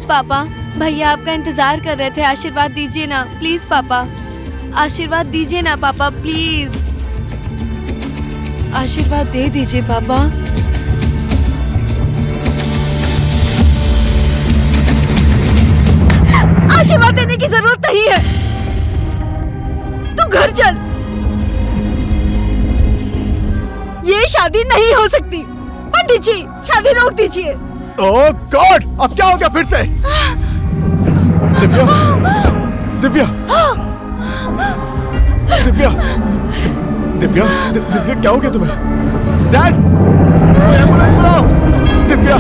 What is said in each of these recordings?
Please पापा, भैया आपका इंतजार कर रहे थे, आशीर्वाद दीजिए ना प्लीज पापा, आशीर्वाद दीजिए ना पापा प्लीज, आशीर्वाद दे दीजिए पापा। आशीर्वाद देने की जरूरत नहीं है, तू घर चल। ये शादी नहीं हो सकती। पंडित जी, शादी रोक दीजिए। ओह गॉड, अब क्या हो गया फिर से? दिव्या, दिव्या, दिव्या, दिव्या, दिव्या क्या हो गया तुम्हें? डैड, एम्बुलेंस बुलाओ। Divya,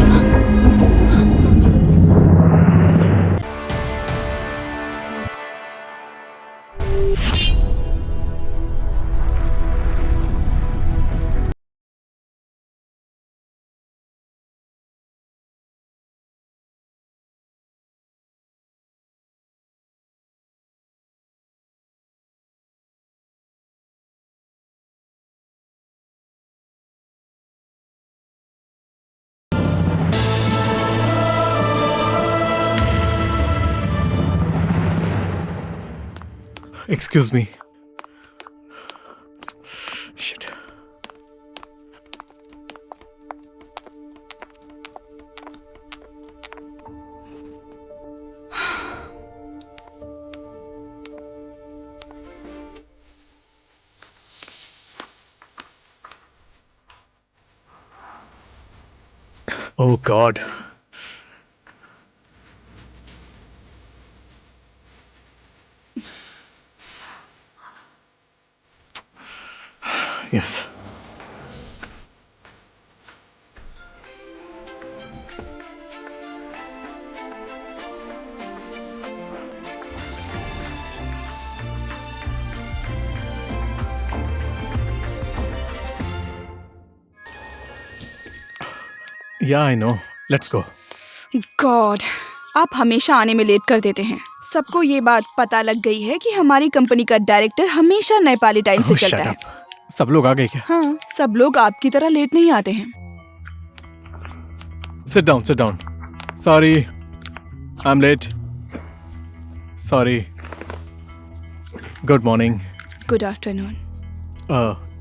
excuse me. Shit. Oh God. Yes. Yeah, I know. Let's go. God, आप हमेशा आने में लेट कर देते हैं। सबको ये बात पता लग गई है कि हमारी कंपनी का डायरेक्टर हमेशा नेपाली टाइम से Oh, चलता shut है। up. सब लोग आ गए क्या? हाँ, सब लोग आपकी तरह लेट नहीं आते हैं। Sit down, sit down. Sorry, I'm late. Sorry. Good morning. Good afternoon.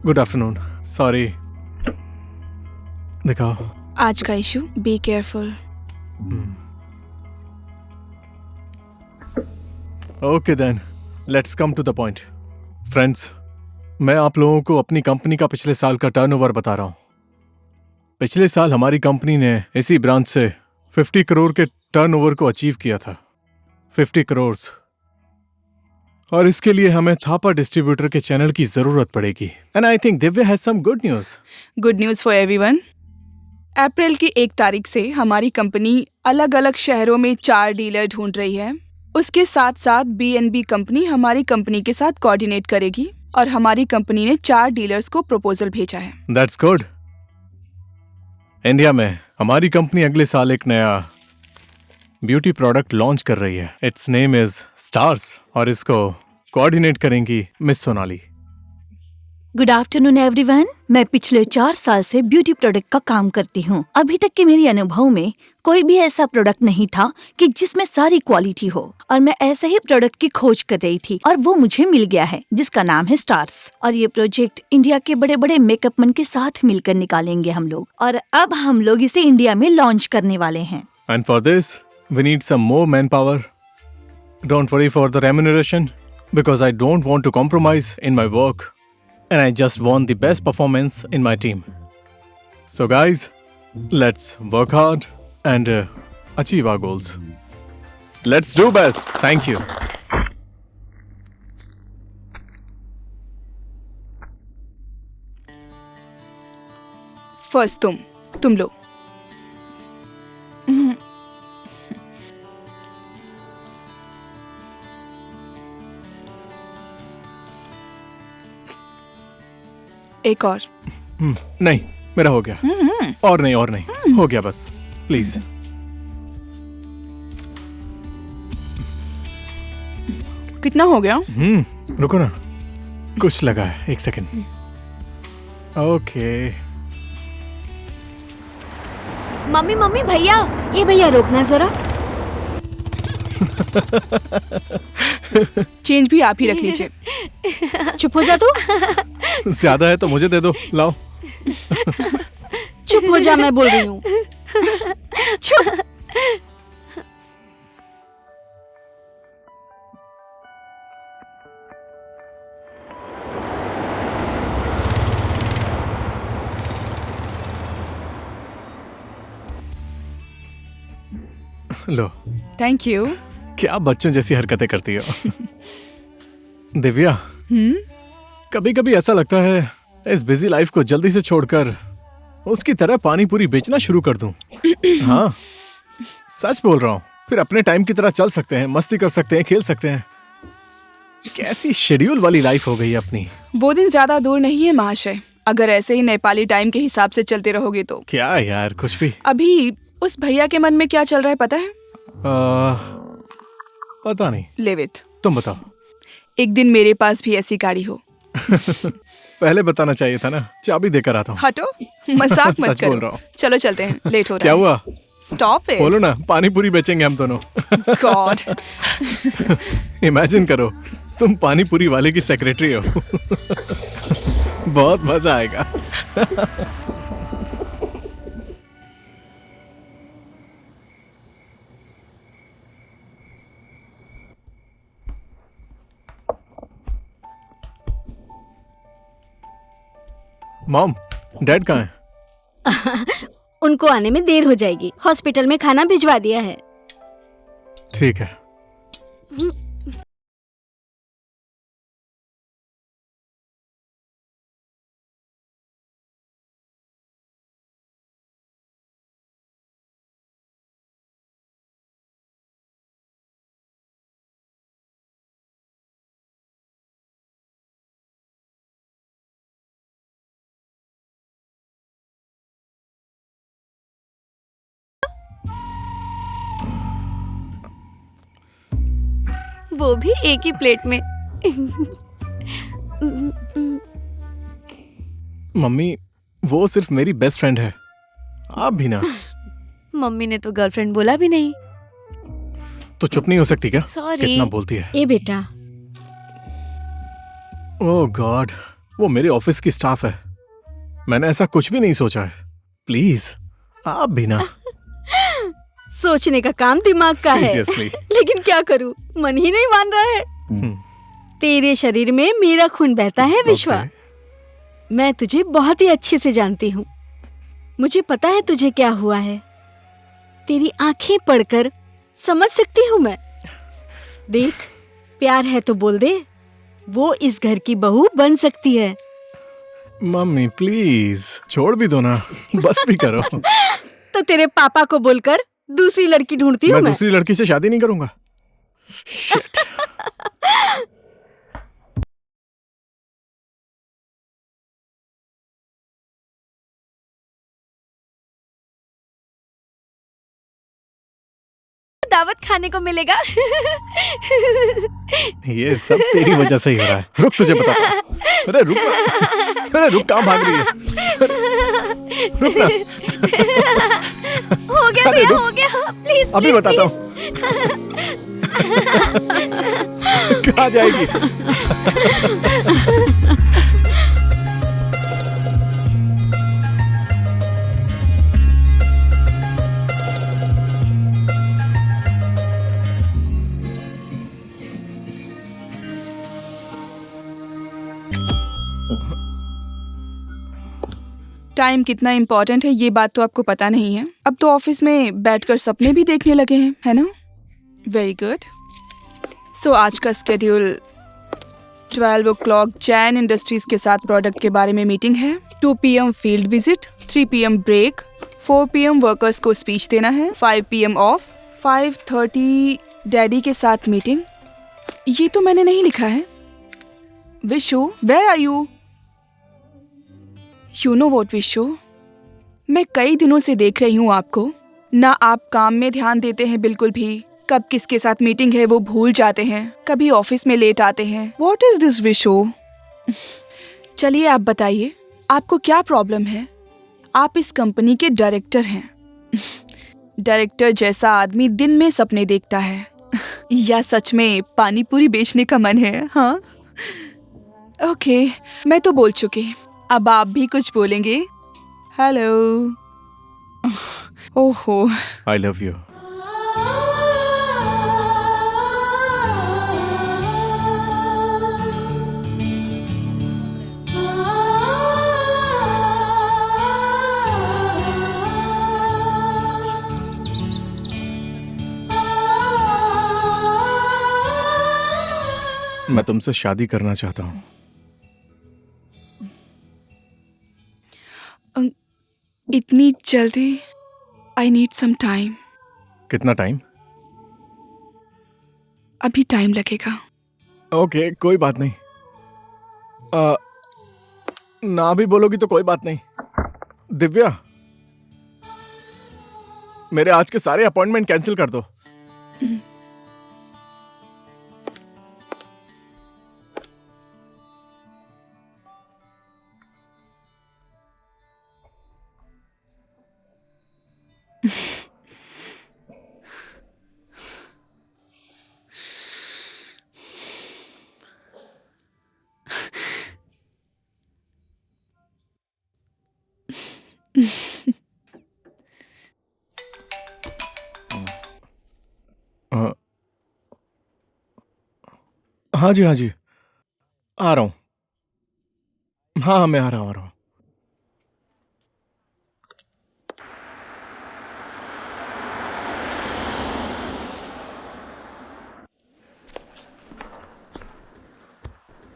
Good afternoon. Sorry. दिखाओ. आज का issue, be careful. Okay then, let's come to the point. Friends, मैं आप लोगों को अपनी कंपनी का पिछले साल का टर्नओवर बता रहा हूँ। पिछले साल हमारी कंपनी ने इसी ब्रांच से 50 करोड़ के टर्नओवर को अचीव किया था। 50 करोड़। और इसके लिए हमें थापा डिस्ट्रीब्यूटर के चैनल की जरूरत पड़ेगी। And I think Divya has some good news. Good news for everyone. April की 1 तारीख से हमारी कंपनी अलग अलग शहरों में 4 डीलर ढूंढ रही है। उसके साथ साथ BNB कंपनी हमारी कंपनी के साथ कोऑर्डिनेट करेगी और हमारी कंपनी ने 4 डीलर्स को प्रपोजल भेजा है। That's good. इंडिया में हमारी कंपनी अगले साल एक नया ब्यूटी प्रोडक्ट लॉन्च कर रही है। इट्स नेम इज स्टार्स और इसको कोऑर्डिनेट करेंगी miss Sonali. Good afternoon everyone. मैं पिछले 4 साल से ब्यूटी प्रोडक्ट का काम करती हूँ। अभी तक के मेरे अनुभव में कोई भी ऐसा प्रोडक्ट नहीं था कि जिसमें सारी क्वालिटी हो, और मैं ऐसे ही प्रोडक्ट की खोज कर रही थी और वो मुझे मिल गया है, जिसका नाम है स्टार्स। और ये प्रोजेक्ट इंडिया के बड़े बड़े मेकअप मैन के साथ मिलकर निकालेंगे हम लोग, और अब हम लोग इसे इंडिया में लॉन्च करने वाले हैं। And for this we need some more man power. Don't worry for the remuneration because I don't want to compromise in my work and I just want the best performance in my team. So guys, let's work hard and achieve our goals. Let's do best. Thank you. First तुम लो। एक और। नहीं, मेरा हो गया। और नहीं, हो गया बस। प्लीज। कितना हो गया? रुको ना, कुछ लगा है। 1 सेकंड। ओके। मम्मी मम्मी भैया, ये भैया रोकना जरा। चेंज भी आप ही रख लीजिए। चुप हो जा तू, ज्यादा है तो मुझे दे दो, लाओ। चुप हो जा, मैं बोल रही हूँ। चुप। लो, थैंक यू। क्या बच्चों जैसी हरकतें करती हो। दिव्या, कभी कभी ऐसा लगता है इस बिजी लाइफ को जल्दी से छोड़कर उसकी तरह पानी पूरी बेचना शुरू कर दूं। हाँ, सच बोल रहा हूँ। फिर अपने टाइम की तरह चल सकते हैं, मस्ती कर सकते हैं, खेल सकते हैं। कैसी शेड्यूल वाली लाइफ हो गई है अपनी। वो दिन ज्यादा दूर नहीं है महाशय। अगर ऐसे ही नेपाली टाइम के हिसाब से चलते रहोगे तो। क्या यार, कुछ भी। अभी उस भैया के मन में क्या चल रहा है पता है? पता नहीं, लिव इट। तुम बताओ। एक दिन मेरे पास भी ऐसी गाड़ी हो। पहले बताना चाहिए था ना, चाबी देकर आता हूँ। हटो, मजाक मत सच बोल रहा करो। हूँ। चलो चलते हैं, लेट हो रहा क्या है। हुआ? Stop it. बोलो ना, पानी पूरी बेचेंगे हम दोनों। गॉड। इमेजिन करो, तुम पानी पूरी वाले की सेक्रेटरी हो। बहुत मजा आएगा। मॉम, डैड कहाँ है? उनको आने में देर हो जाएगी। हॉस्पिटल में खाना भिजवा दिया है। ठीक है। वो भी एक ही प्लेट में। मम्मी, वो सिर्फ मेरी बेस्ट फ्रेंड है, आप भी ना। मम्मी ने तो गर्लफ्रेंड बोला भी नहीं। तो चुप नहीं हो सकती क्या? सॉरी। कितना बोलती है। ए बेटा, ओह गॉड, वो मेरे ऑफिस की स्टाफ है। मैंने ऐसा कुछ भी नहीं सोचा है। प्लीज, आप भी ना। सोचने का काम दिमाग का है। Seriously. लेकिन क्या करूं, मन ही नहीं मान रहा है। तेरे शरीर में मेरा खून बहता है विश्वा। Okay. मैं तुझे बहुत ही अच्छे से जानती हूँ। मुझे पता है तुझे क्या हुआ है। तेरी आंखें पढ़कर समझ सकती हूँ मैं। देख, प्यार है तो बोल दे, वो इस घर की बहू बन सकती है। मम्मी प्लीज, छोड़ भी दो ना, बस भी करो। तो तेरे पापा को बोलकर दूसरी लड़की ढूंढती हूँ मैं मैं। दूसरी लड़की से शादी नहीं करूंगा। Shit. दावत खाने को मिलेगा। ये सब तेरी वजह से ही हो रहा है। रुक, तुझे बताता हूँ। अरे रुक, अरे रुक, कहाँ भाग रही है? रुक ना। हो गया अरे भैया, रुक। हो गया। प्लीज अभी प्लीज बताता हूँ। कहाँ जाएगी? टाइम कितना इम्पोर्टेंट है ये बात तो आपको पता नहीं है। अब तो ऑफिस में बैठकर सपने भी देखने लगे हैं, है ना? Very good. सो आज का स्केड्यूल 12 o'clock जैन इंडस्ट्रीज के साथ प्रोडक्ट के बारे में मीटिंग है। 2 PM field visit, 3 PM break, 4 PM workers को स्पीच देना है, 5 PM ऑफ, 5:30 डैडी के साथ मीटिंग। ये तो मैंने नहीं लिखा है। Vishu, where are you? You know what Vishu, मैं कई दिनों से देख रही हूँ आपको। ना आप काम में ध्यान देते हैं बिल्कुल भी। कब किसके साथ मीटिंग है वो भूल जाते हैं, कभी ऑफिस में लेट आते हैं। What is this Vishu? चलिए आप बताइए, आपको क्या प्रॉब्लम है? आप इस कंपनी के डायरेक्टर हैं। डायरेक्टर जैसा आदमी दिन में सपने देखता है या सच में पानी पूरी बेचने का मन है? हाँ, ओके, मैं तो बोल चुकी, अब आप भी कुछ बोलेंगे? हेलो। ओहो, आई लव यू। मैं तुमसे शादी करना चाहता हूँ। इतनी जल्दी? I need some time. कितना टाइम? अभी टाइम लगेगा। ओके, कोई बात नहीं। ना भी बोलोगी तो कोई बात नहीं। दिव्या, मेरे आज के सारे अपॉइंटमेंट कैंसिल कर दो। हाँ जी, हाँ जी, आ रहा हूँ। हाँ, मैं आ रहा हूँ।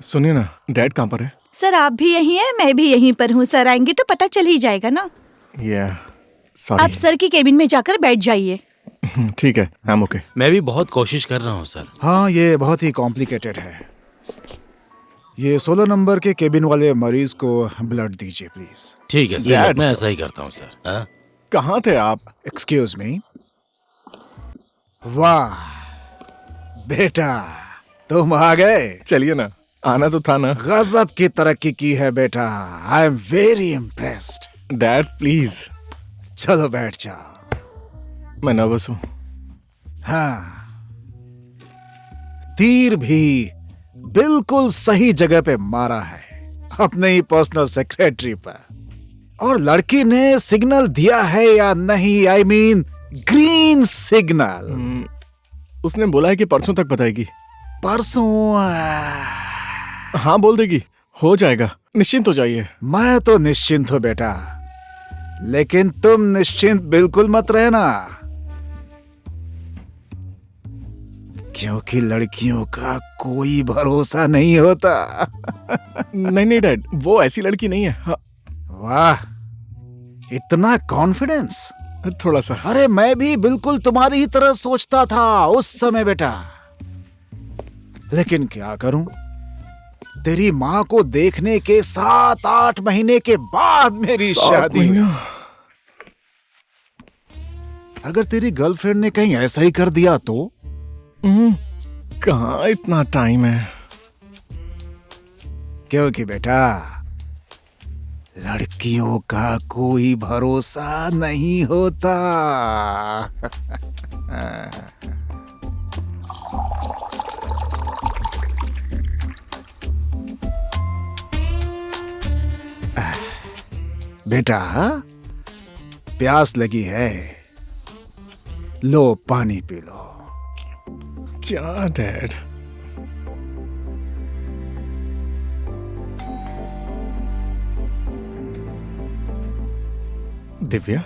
सुनिए ना, डैड कहाँ पर है? सर आप भी यहीं हैं, मैं भी यहीं पर हूँ। सर आएंगे तो पता चल ही जाएगा ना। सॉरी। आप सर की केबिन में जाकर बैठ जाइए। ठीक है, आई एम ओके। मैं भी बहुत कोशिश कर रहा हूँ सर। हाँ, ये बहुत ही कॉम्प्लिकेटेड है। ये 16 नंबर के केबिन वाले मरीज को ब्लड दीजिए प्लीज। ठीक है सर, Dad। मैं ऐसा ही करता हूँ सर। हाँ? कहाँ थे आप? Excuse me. वाह बेटा, तुम आ गए। चलिए ना, आना तो था ना। गजब की तरक्की की है बेटा। I am very impressed. Dad please. चलो बैठ जाओ। मैं नर्वस हूँ। हाँ, तीर भी बिल्कुल सही जगह पे मारा है, अपने ही पर्सनल सेक्रेटरी पर। और लड़की ने सिग्नल दिया है या नहीं, आई मीन ग्रीन सिग्नल। उसने बोला है कि परसों तक बताएगी। परसों? हाँ, बोल देगी, हो जाएगा, निश्चिंत हो जाइए। मैं तो निश्चिंत हूं बेटा, लेकिन तुम निश्चिंत बिल्कुल मत रहना, क्योंकि लड़कियों का कोई भरोसा नहीं होता। नहीं नहीं डैड, वो ऐसी लड़की नहीं है। हाँ, वाह, इतना कॉन्फिडेंस। थोड़ा सा। अरे मैं भी बिल्कुल तुम्हारी ही तरह सोचता था उस समय बेटा, लेकिन क्या करूं, तेरी माँ को देखने के 7-8 महीने के बाद मेरी शादी हुई। अगर तेरी गर्लफ्रेंड ने कहीं ऐसा ही कर दिया तो? कहाँ इतना टाइम है। क्योंकि बेटा, लड़कियों का कोई भरोसा नहीं होता। बेटा, प्यास लगी है, लो पानी पी लो। क्या dad? Divya?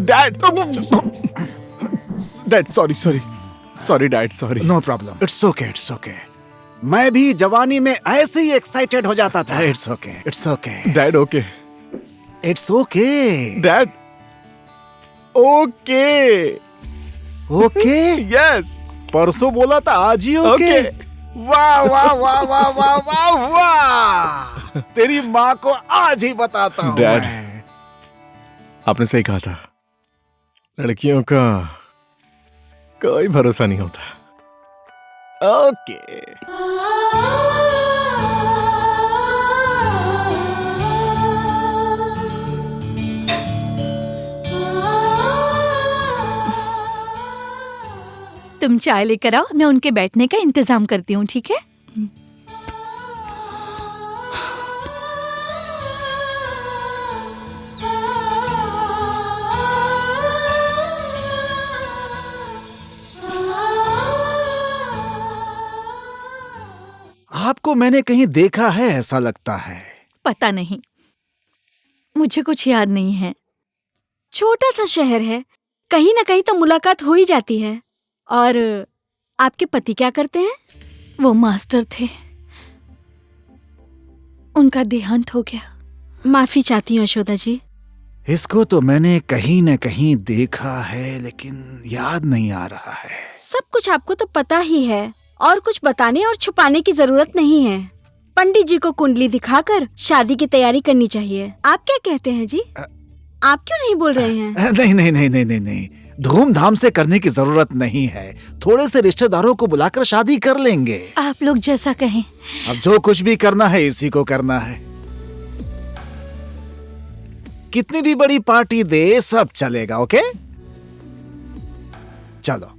Dad! Dad, sorry dad, sorry. No problem, it's okay, it's okay. मैं भी जवानी में ऐसे ही एक्साइटेड हो जाता था। It's okay, it's okay dad. Okay it's okay dad. Okay okay. Yes, परसों बोला था, आज ही ओके। वाह वाह वाह वाह वाह वाह वाह, तेरी माँ को आज ही बताता हूँ डैड, मैं। आपने सही कहा था, लड़कियों का कोई भरोसा नहीं होता। ओके तुम चाय लेकर आओ, मैं उनके बैठने का इंतजाम करती हूँ, ठीक है? आपको मैंने कहीं देखा है ऐसा लगता है। पता नहीं, मुझे कुछ याद नहीं है। छोटा सा शहर है, कहीं ना कहीं तो मुलाकात हो ही जाती है। और आपके पति क्या करते हैं? वो मास्टर थे, उनका देहांत हो गया। माफी चाहती हूँ यशोदा जी। इसको तो मैंने कहीं न कहीं देखा है, लेकिन याद नहीं आ रहा है। सब कुछ आपको तो पता ही है, और कुछ बताने और छुपाने की जरूरत नहीं है। पंडित जी को कुंडली दिखाकर शादी की तैयारी करनी चाहिए। आप क्या कहते हैं जी? आप क्यों नहीं बोल रहे हैं? नहीं नहीं नहीं नहीं नहीं नहीं, धूमधाम से करने की जरूरत नहीं है। थोड़े से रिश्तेदारों को बुलाकर शादी कर लेंगे। आप लोग जैसा कहें। अब जो कुछ भी करना है इसी को करना है। कितनी भी बड़ी पार्टी दे, सब चलेगा। ओके, चलो।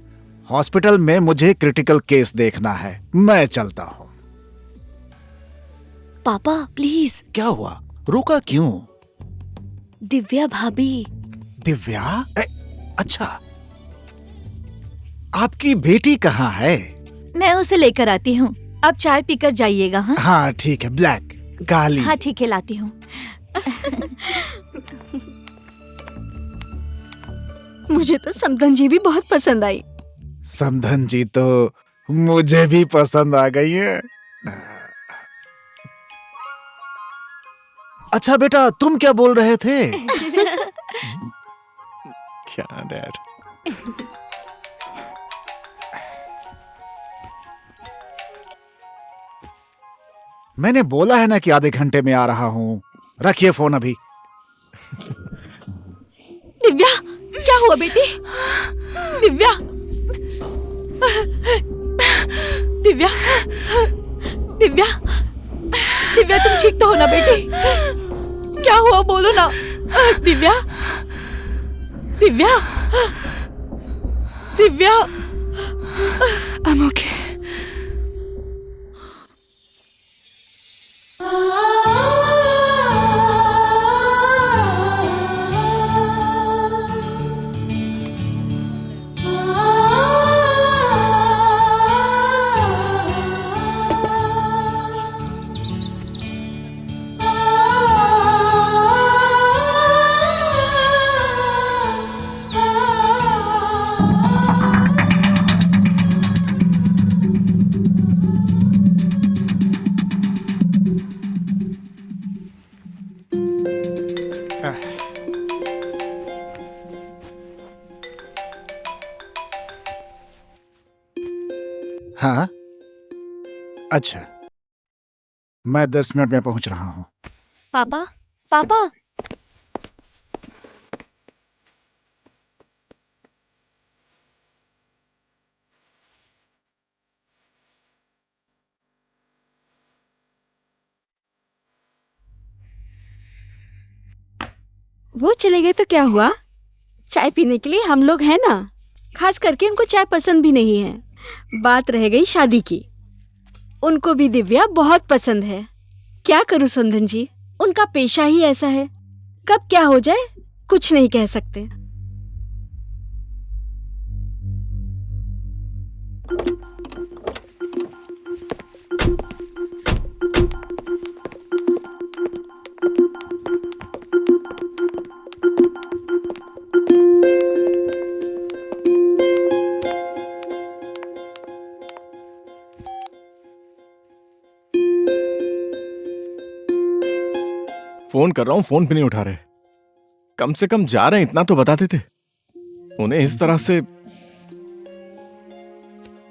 हॉस्पिटल में मुझे क्रिटिकल केस देखना है, मैं चलता हूं। पापा प्लीज। क्या हुआ, रुका क्यों? दिव्या भाभी। दिव्या? अच्छा, आपकी बेटी कहाँ है? मैं उसे लेकर आती हूँ, अब चाय पीकर जाइएगा। हाँ हाँ ठीक है, ब्लैक काली। हाँ ठीक है, लाती हूँ। मुझे तो समधन जी भी बहुत पसंद आई। समधन जी तो मुझे भी पसंद आ गई है। अच्छा बेटा, तुम क्या बोल रहे थे? क्या डैड? मैंने बोला है ना कि आधे घंटे में आ रहा हूँ। रखिए फोन अभी। दिव्या, क्या हुआ बेटी? दिव्या, दिव्या, दिव्या, दिव्या, तुम ठीक तो हो ना बेटी? क्या हुआ, बोलो ना। दिव्या, दिव्या, दिव्या। I'm okay. हाँ अच्छा, मैं 10 मिनट में पहुंच रहा हूँ। पापा पापा। वो चले गए तो क्या हुआ? चाय पीने के लिए हम लोग हैं ना। खास करके उनको चाय पसंद भी नहीं है। बात रह गई शादी की। उनको भी दिव्या बहुत पसंद है। क्या करूं समधन जी, उनका पेशा ही ऐसा है। कब क्या हो जाए कुछ नहीं कह सकते। फोन कर रहा हूँ, फोन भी नहीं उठा रहे। कम से कम जा रहे हैं इतना तो बताते थे। उन्हें इस तरह से,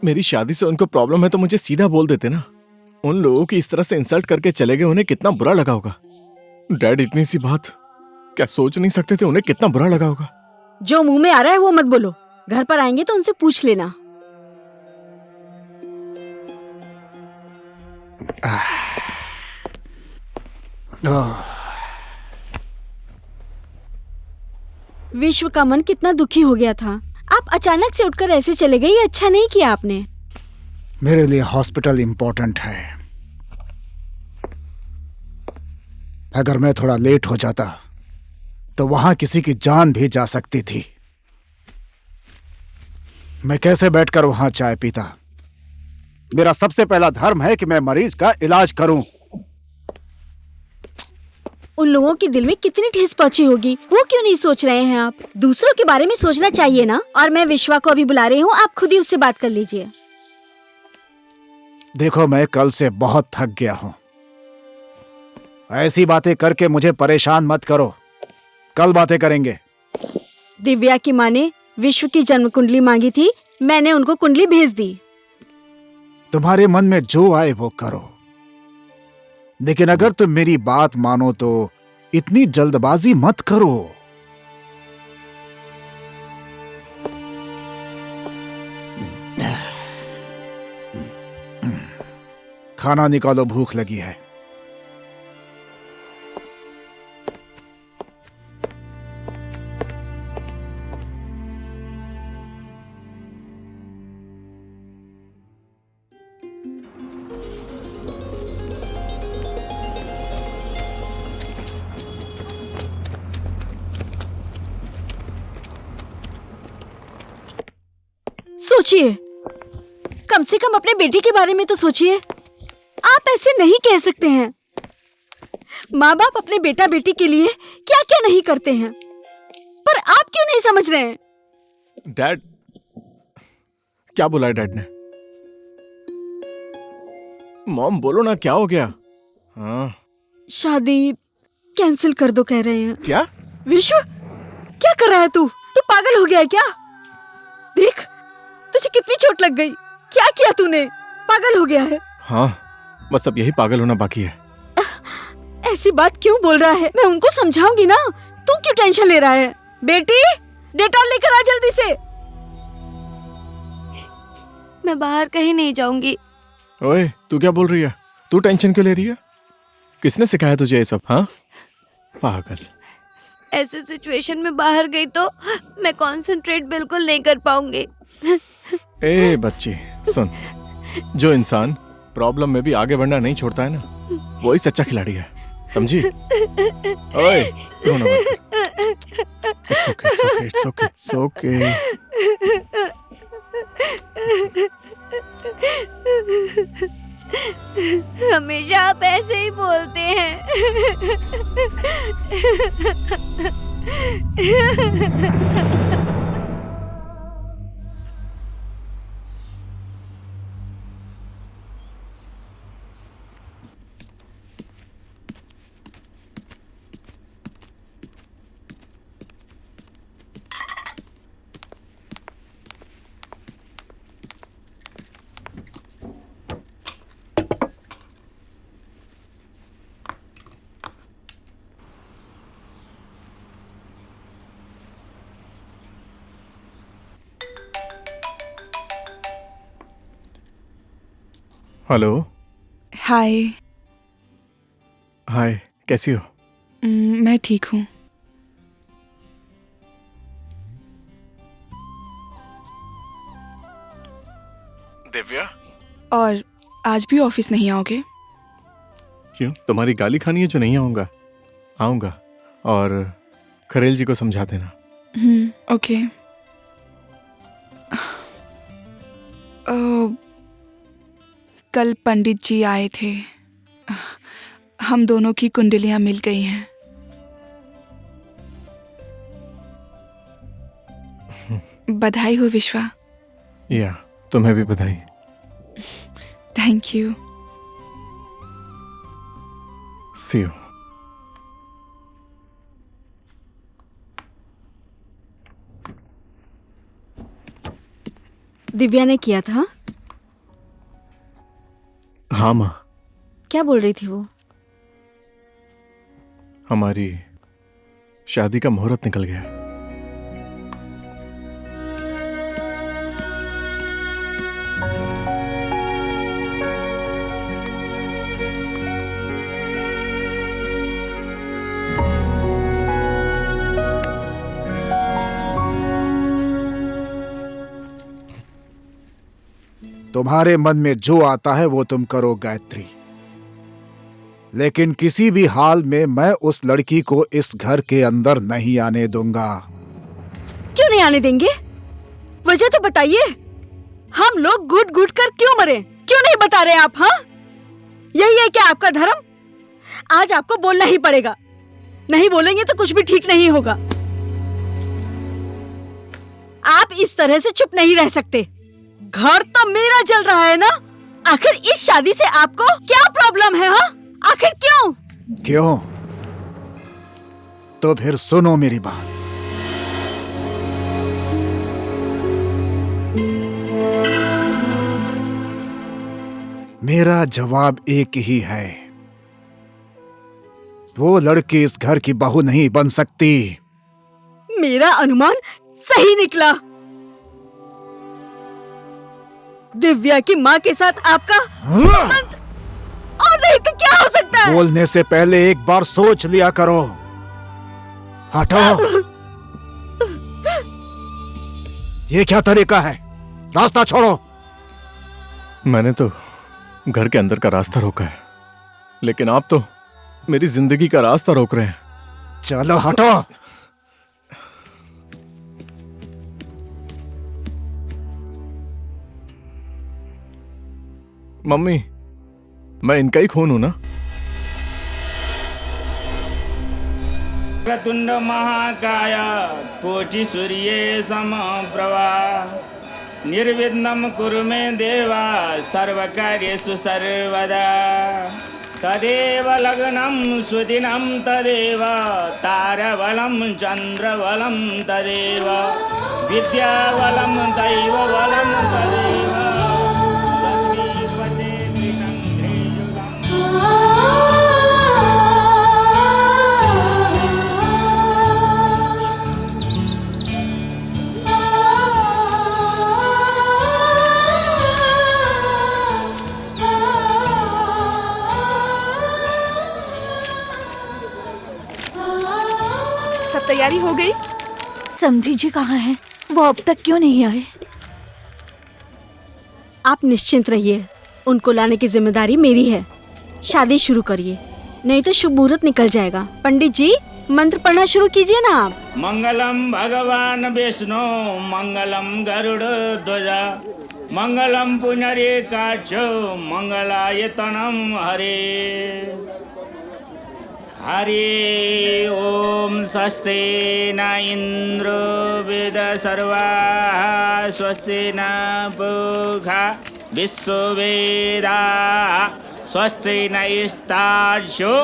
मेरी शादी से उनको प्रॉब्लम है तो मुझे सीधा बोल देते ना। उन लोगों की इस तरह से इंसल्ट करके चले गए, उन्हें कितना बुरा लगा होगा। डैड इतनी सी बात क्या सोच नहीं सकते थे? उन्हें कितना बुरा लगा होगा। जो मुंह में आ रहा है वो मत बोलो। घर पर आएंगे तो उनसे पूछ लेना। विश्व का मन कितना दुखी हो गया था। आप अचानक से उठकर ऐसे चले गए, ये अच्छा नहीं किया आपने। मेरे लिए हॉस्पिटल इंपॉर्टेंट है। अगर मैं थोड़ा लेट हो जाता तो वहां किसी की जान भी जा सकती थी। मैं कैसे बैठकर वहां चाय पीता? मेरा सबसे पहला धर्म है कि मैं मरीज का इलाज करूं। उन लोगों के दिल में कितनी ठेस पहुंची होगी, वो क्यों नहीं सोच रहे हैं आप? दूसरों के बारे में सोचना चाहिए ना। और मैं विश्वा को अभी बुला रही हूँ, आप खुद ही उससे बात कर लीजिए। देखो, मैं कल से बहुत थक गया हूं। ऐसी बातें करके मुझे परेशान मत करो। कल बातें करेंगे। दिव्या की माँ ने विश्व की जन्म कुंडली मांगी थी, मैंने उनको कुंडली भेज दी। तुम्हारे मन में जो आए वो करो, लेकिन अगर तुम मेरी बात मानो तो इतनी जल्दबाजी मत करो। खाना निकालो, भूख लगी है। सोचिए, कम से कम अपने बेटे के बारे में तो सोचिए। आप ऐसे नहीं कह सकते हैं। माँ बाप अपने बेटा बेटी के लिए क्या क्या नहीं करते हैं, पर आप क्यों नहीं समझ रहे हैं? डैड, क्या बोला है डैड ने? मॉम बोलो ना, क्या हो गया? हाँ, शादी कैंसिल कर दो कह रहे हैं। क्या? विश्व, क्या कर रहा है तू? तू पागल हो गया है क्या? देख, तुझे कितनी चोट लग गई। क्या किया तूने? पागल हो गया है। हाँ, बस अब यही पागल होना बाकी है। ऐसी बात क्यों बोल रहा है? मैं उनको समझाऊंगी ना, तू क्यों टेंशन ले रहा है? बेटी, डेटॉल लेकर आ जल्दी से। मैं बाहर कहीं नहीं जाऊंगी। ओए, तू क्या बोल रही है? तू टेंशन क्यों ले रही है? किसने सिखाया तुझे ये सब? हाँ, पागल। ऐसे सिचुएशन में बाहर गई तो मैं कंसंट्रेट बिल्कुल नहीं कर पाऊंगी। ए बच्ची, सुन, जो इंसान प्रॉब्लम में भी आगे बढ़ना नहीं छोड़ता है ना, वही सच्चा खिलाड़ी है, समझी? ओए, रोना मत कर। It's okay, it's okay, it's okay, it's okay. हमेशा आप ऐसे ही बोलते हैं। हेलो। हाय। हाय, कैसी हो? मैं ठीक हूँ। दिव्या, और आज भी ऑफिस नहीं आओगे? क्यों? तुम्हारी गाली खानी है जो नहीं आऊंगा? आऊंगा, और खरेल जी को समझा देना। ओके। कल पंडित जी आए थे, हम दोनों की कुंडलियां मिल गई हैं। बधाई हो विश्वा। या, तुम्हें भी बधाई। Thank you. See you. Divya ने किया था? हाँ माँ। क्या बोल रही थी वो? हमारी शादी का मुहूर्त निकल गया। तुम्हारे मन में जो आता है वो तुम करो गायत्री, लेकिन किसी भी हाल में मैं उस लड़की को इस घर के अंदर नहीं आने दूंगा। क्यों नहीं आने देंगे? वजह तो बताइए। हम लोग घुट घुट कर क्यों मरे? क्यों नहीं बता रहे आप? हाँ, यही है क्या आपका धर्म? आज आपको बोलना ही पड़ेगा। नहीं बोलेंगे तो कुछ भी ठीक नहीं होगा। आप इस तरह से चुप नहीं रह सकते। घर तो मेरा जल रहा है ना। आखिर इस शादी से आपको क्या प्रॉब्लम है? हाँ, आखिर क्यों? क्यों? तो फिर सुनो मेरी बात। मेरा जवाब एक ही है, वो लड़की इस घर की बहू नहीं बन सकती। मेरा अनुमान सही निकला। दिव्या की माँ के साथ आपका संबंध, और नहीं तो क्या हो सकता है? बोलने से पहले एक बार सोच लिया करो। हटो। ये क्या तरीका है? रास्ता छोड़ो। मैंने तो घर के अंदर का रास्ता रोका है, लेकिन आप तो मेरी जिंदगी का रास्ता रोक रहे हैं। चलो हटो। मम्मी, मैं इनका ही खून हूं ना? वक्रतुंड महाकाय कोटि सूर्ये समप्रभा निर्विघ्नं कुरु मे देवा सर्वकार्येषु सर्वदा। तदेव लग्नं सुदिनं तदेव तारबलं चन्द्रबलं तदेव विद्याबलं दैवबलं तदेव लक्ष्मीपते कृतं त्रिजुगम्। सब तैयारी हो गई? समधी जी कहाँ हैं? वो अब तक क्यों नहीं आए? आप निश्चिंत रहिए, उनको लाने की जिम्मेदारी मेरी है। शादी शुरू करिए, नहीं तो शुभ मुहूर्त निकल जाएगा। पंडित जी, मंत्र पढ़ना शुरू कीजिए ना आप। मंगलम भगवान विष्णु मंगलम गरुड़ ध्वजा मंगलम पुनरेकाक्षो मंगलायतनम हरे। हरि ओम स्वस्ति न इंद्रो वेद सर्वाः स्वस्ति न पूषा विश्ववेदाः स्वस्ति नैस्तार्क्ष्यो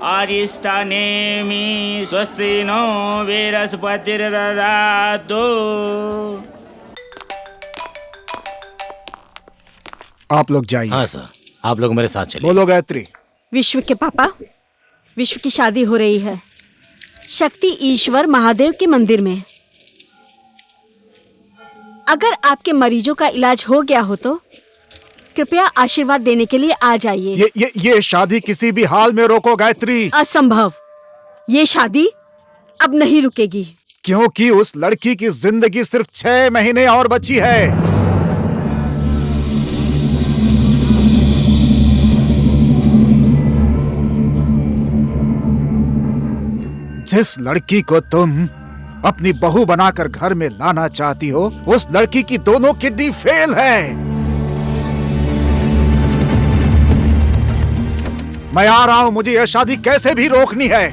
अरिष्टनेमि स्वस्ति नो बृहस्पतिर्दधातु। आप लोग जाइए। हाँ सर, आप लोग मेरे साथ चलिए। बोलो गायत्री। विश्व के पापा, विश्व की शादी हो रही है शक्ति ईश्वर महादेव के मंदिर में। अगर आपके मरीजों का इलाज हो गया हो तो कृपया आशीर्वाद देने के लिए आ जाइए। ये शादी किसी भी हाल में रोको गायत्री। असंभव, ये शादी अब नहीं रुकेगी। क्योंकि उस लड़की की जिंदगी सिर्फ 6 महीने और बची है। जिस लड़की को तुम अपनी बहू बनाकर घर में लाना चाहती हो, उस लड़की की दोनों किडनी फेल है। मैं आ रहा हूं, मुझे यह शादी कैसे भी रोकनी है।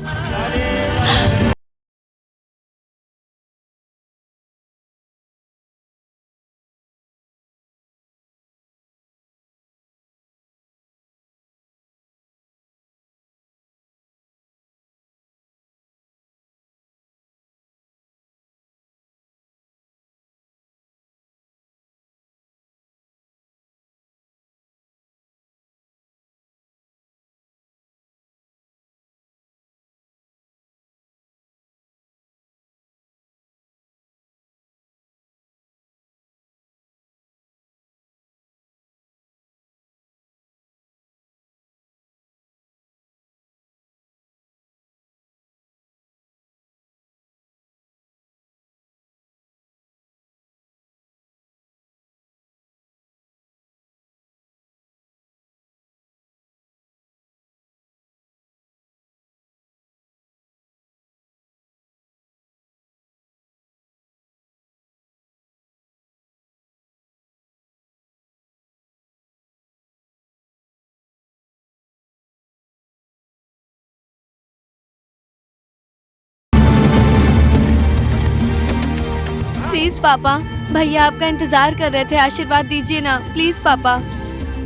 पापा, भैया आपका इंतजार कर रहे थे, आशीर्वाद दीजिए ना प्लीज पापा,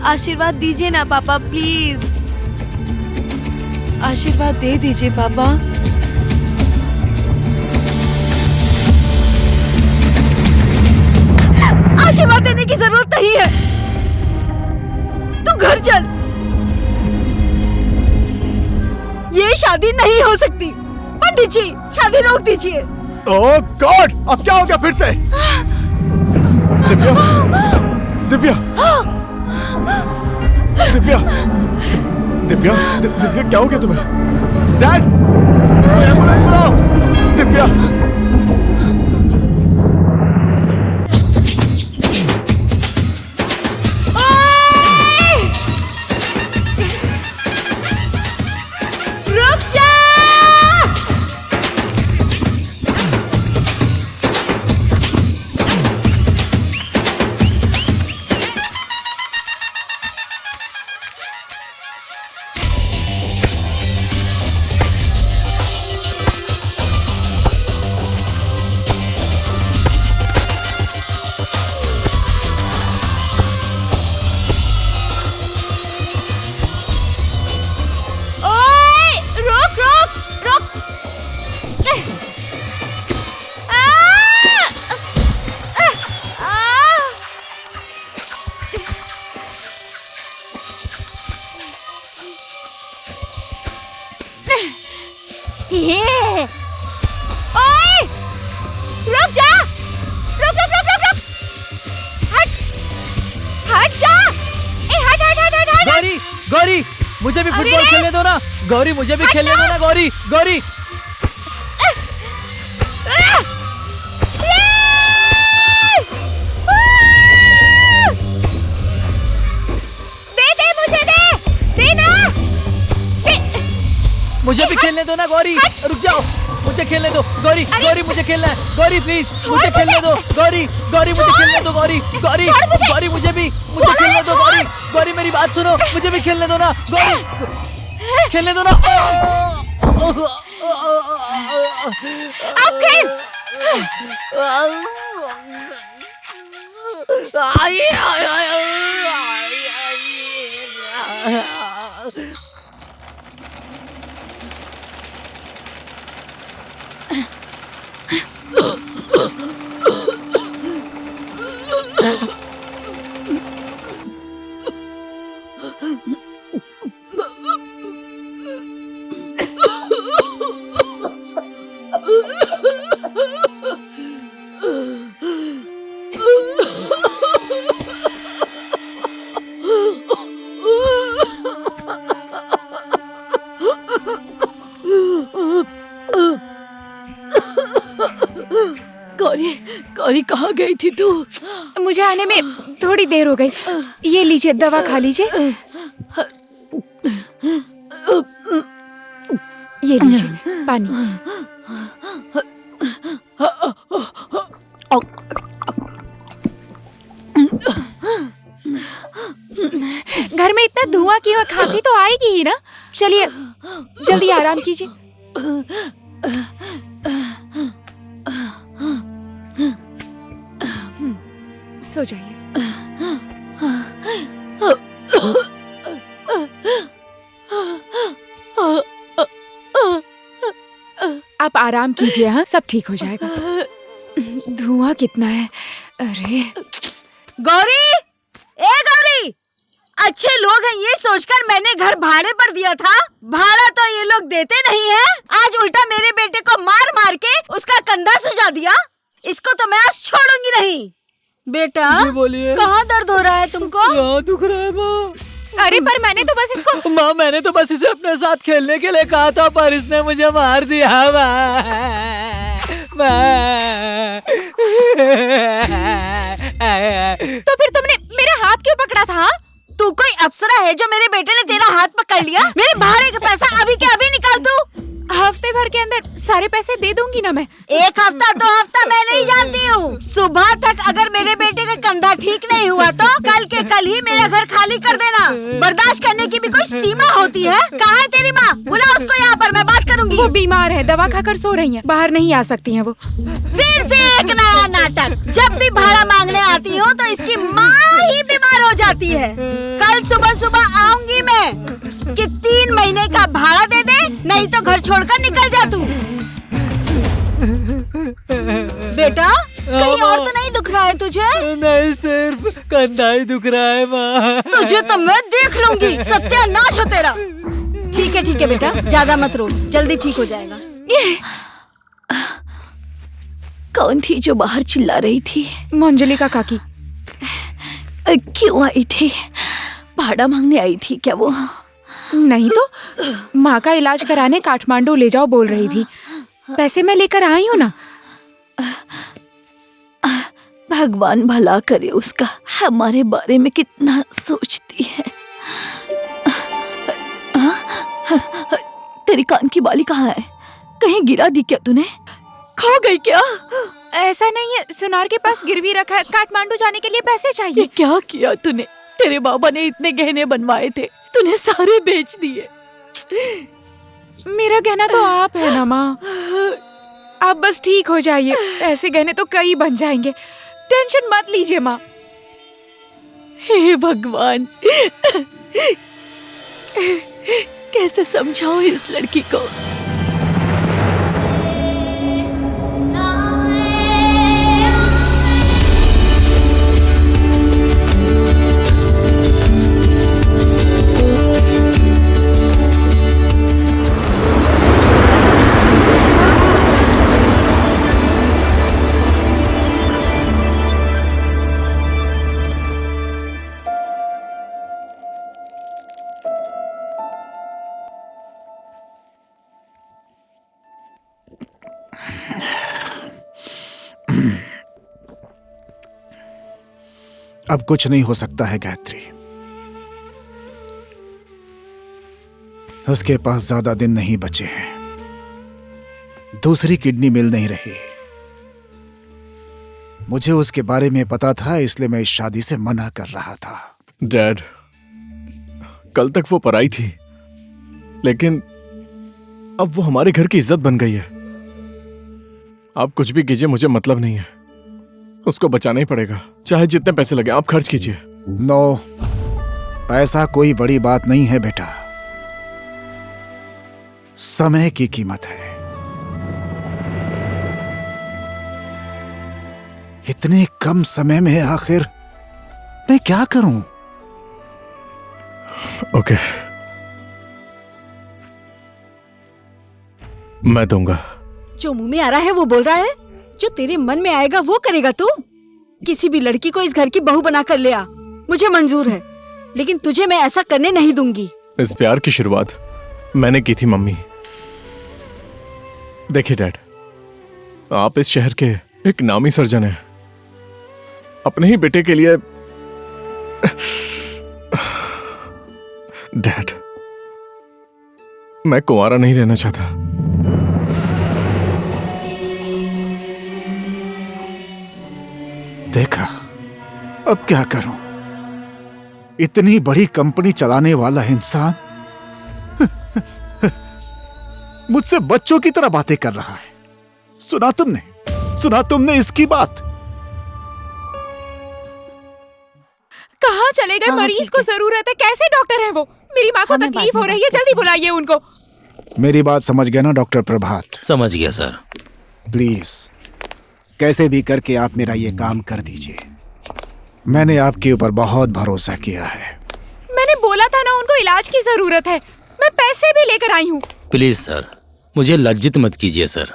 आशीर्वाद दीजिए ना पापा प्लीज, आशीर्वाद दे दीजिए पापा। आशीर्वाद देने की जरूरत नहीं है, तू घर चल। ये शादी नहीं हो सकती। पंडित जी, शादी रोक दीजिए। ओह गॉड, अब क्या हो गया फिर से? दिव्या, दिव्या, दिव्या, दिव्या, दिव्या क्या हो गया तुम्हें? डैड, एम्बुलेंस बुलाओ। दिव्या, रुक जा! ओए! रुक जा! रुक रुक रुक रुक रुक! हट! हट जा! ए हट हट हट हट हट! गौरी, गौरी, मुझे भी फुटबॉल खेलने दो ना। गौरी, मुझे भी खेलने दो ना। गौरी, गौरी। मुझे भी खेलने दो ना गौरी, रुक जाओ, मुझे खेलने दो। गौरी, गौरी मुझे खेलना है। गौरी प्लीज मुझे खेलने दो। गौरी, गौरी मुझे खेलने दो। गौरी, गौरी, गौरी मुझे खेलने दो। गौरी, गौरी मेरी बात सुनो, मुझे भी खेलने दो ना। गौरी, खेलने दो ना। अब खेल। गौरी, गौरी कहाँ गई थी तू? मुझे आने में थोड़ी देर हो गई। ये लीजिए, दवा खा लीजिए। ये लीजिए पानी। घर में इतना धुआं क्यों है? खांसी तो आएगी ही ना। चलिए जल्दी आराम कीजिए। सो जाइए। आप आराम कीजिए, हाँ सब ठीक हो जाएगा। धुआं कितना है। अरे गौरी, ए गौरी, अच्छे लोग हैं ये सोचकर मैंने घर भाड़े पर दिया था। भाड़ा तो ये लोग देते नहीं है। आज उल्टा मेरे बेटे को मार मार के उसका कंधा सुझा दिया। इसको तो मैं आज छोड़ूंगी नहीं। बेटा जी बोलिए। कहाँ दर्द हो रहा है तुमको? यहाँ दुख रहा है माँ। अरे पर मैंने तो बस इसको माँ, मैंने तो बस इसे अपने साथ खेलने के लिए कहा था, पर इसने मुझे मार दिया माँ। तो फिर तुमने मेरा हाथ क्यों पकड़ा था? तू कोई अप्सरा है जो मेरे बेटे ने तेरा हाथ पकड़ लिया? मेरे भाड़े का पैसा अभी के अभी निकाल दूं। हफ्ते भर के अंदर सारे पैसे दे दूंगी ना मैं। 1 हफ्ता 2 हफ्ता मैं नहीं जानती हूँ। सुबह तक अगर मेरे बेटे का कंधा ठीक नहीं हुआ तो कल के कल ही मेरा घर खाली कर देना। बर्दाश्त करने की भी कोई सीमा होती है। कहाँ है तेरी माँ? बुला उसको यहाँ पर, मैं बात करूंगी। है। वो बीमार है, दवा खाकर सो रही हैं, बाहर नहीं आ सकती हैं वो। फिर से एक नया नाटक। जब भी भाड़ा मांगने आती हो तो इसकी माँ ही बीमार हो जाती है। कल सुबह सुबह आऊंगी मैं कि 3 महीने का भाड़ा दे दे, नहीं तो घर छोड़कर निकल जा तू। बेटा कहीं और तो नहीं दुख रहा है तुझे? नहीं, सिर्फ कंधा ही दुख रहा है माँ। तुझे तो मैं देख लूंगी, सत्यानाश हो तेरा। ठीक है बेटा, ज्यादा मत रो, जल्दी ठीक हो जाएगा। कौन थी जो बाहर चिल्ला रही थी? मंजलिका काकी। क्यों आई थी? भाड़ा मांगने आई थी क्या वो? नहीं तो माँ का इलाज कराने काठमांडू ले जाओ बोल रही थी। पैसे मैं लेकर आई हूँ ना। भगवान भला करे उसका, हमारे बारे में कितना सोचती है। तेरी कान की बाली कहाँ है? कहीं गिरा दी क्या तूने? खो गई क्या? ऐसा नहीं है, सुनार के पास गिरवी रखा है, काठमांडू जाने के लिए पैसे ये चाहिए। क्या किया तूने? तेरे बाबा ने इतने गहने बनवाए थे, तूने सारे बेच दिए। मेरा गहना तो आप है ना माँ, आप बस ठीक हो जाइए। ऐसे गहने तो कई बन जाएंगे, टेंशन मत लीजिए माँ। हे भगवान, कैसे समझाऊं इस लड़की को? अब कुछ नहीं हो सकता है गायत्री। उसके पास ज्यादा दिन नहीं बचे हैं। दूसरी किडनी मिल नहीं रही। मुझे उसके बारे में पता था, इसलिए मैं इस शादी से मना कर रहा था। डैड, कल तक वो पराई थी, लेकिन अब वो हमारे घर की इज्जत बन गई है। आप कुछ भी कीजिए, मुझे मतलब नहीं है। उसको बचाना ही पड़ेगा, चाहे जितने पैसे लगे आप खर्च कीजिए। नो, पैसा कोई बड़ी बात नहीं है बेटा। समय की कीमत है। इतने कम समय में आखिर मैं क्या करूं? ओके, मैं दूंगा। जो मुंह में आ रहा है वो बोल रहा है। जो तेरे मन में आएगा वो करेगा तू। किसी भी लड़की को इस घर की बहू बना कर ले आ, मुझे मंजूर है, लेकिन तुझे मैं ऐसा करने नहीं दूंगी। इस प्यार की शुरुआत मैंने की थी मम्मी। देखिए डैड, आप इस शहर के एक नामी सर्जन हैं। अपने ही बेटे के लिए डैड, मैं कुंवारा नहीं रहना चाहता। देखा, अब क्या करूं? इतनी बड़ी कंपनी चलाने वाला इंसान मुझसे बच्चों की तरह बातें कर रहा है। सुना तुमने इसकी बात? कहाँ चले गए? मरीज को जरूरत है। कैसे डॉक्टर है वो? मेरी माँ को तकलीफ हो रही है, जल्दी बुलाइए उनको। मेरी बात समझ गया ना डॉक्टर प्रभात? समझ गया सर। प्लीज कैसे भी करके आप मेरा ये काम कर दीजिए। मैंने आपके ऊपर बहुत भरोसा किया है। मैंने बोला था ना उनको इलाज की जरूरत है। मैं पैसे भी लेकर आई हूँ। प्लीज सर, मुझे लज्जित मत कीजिए सर।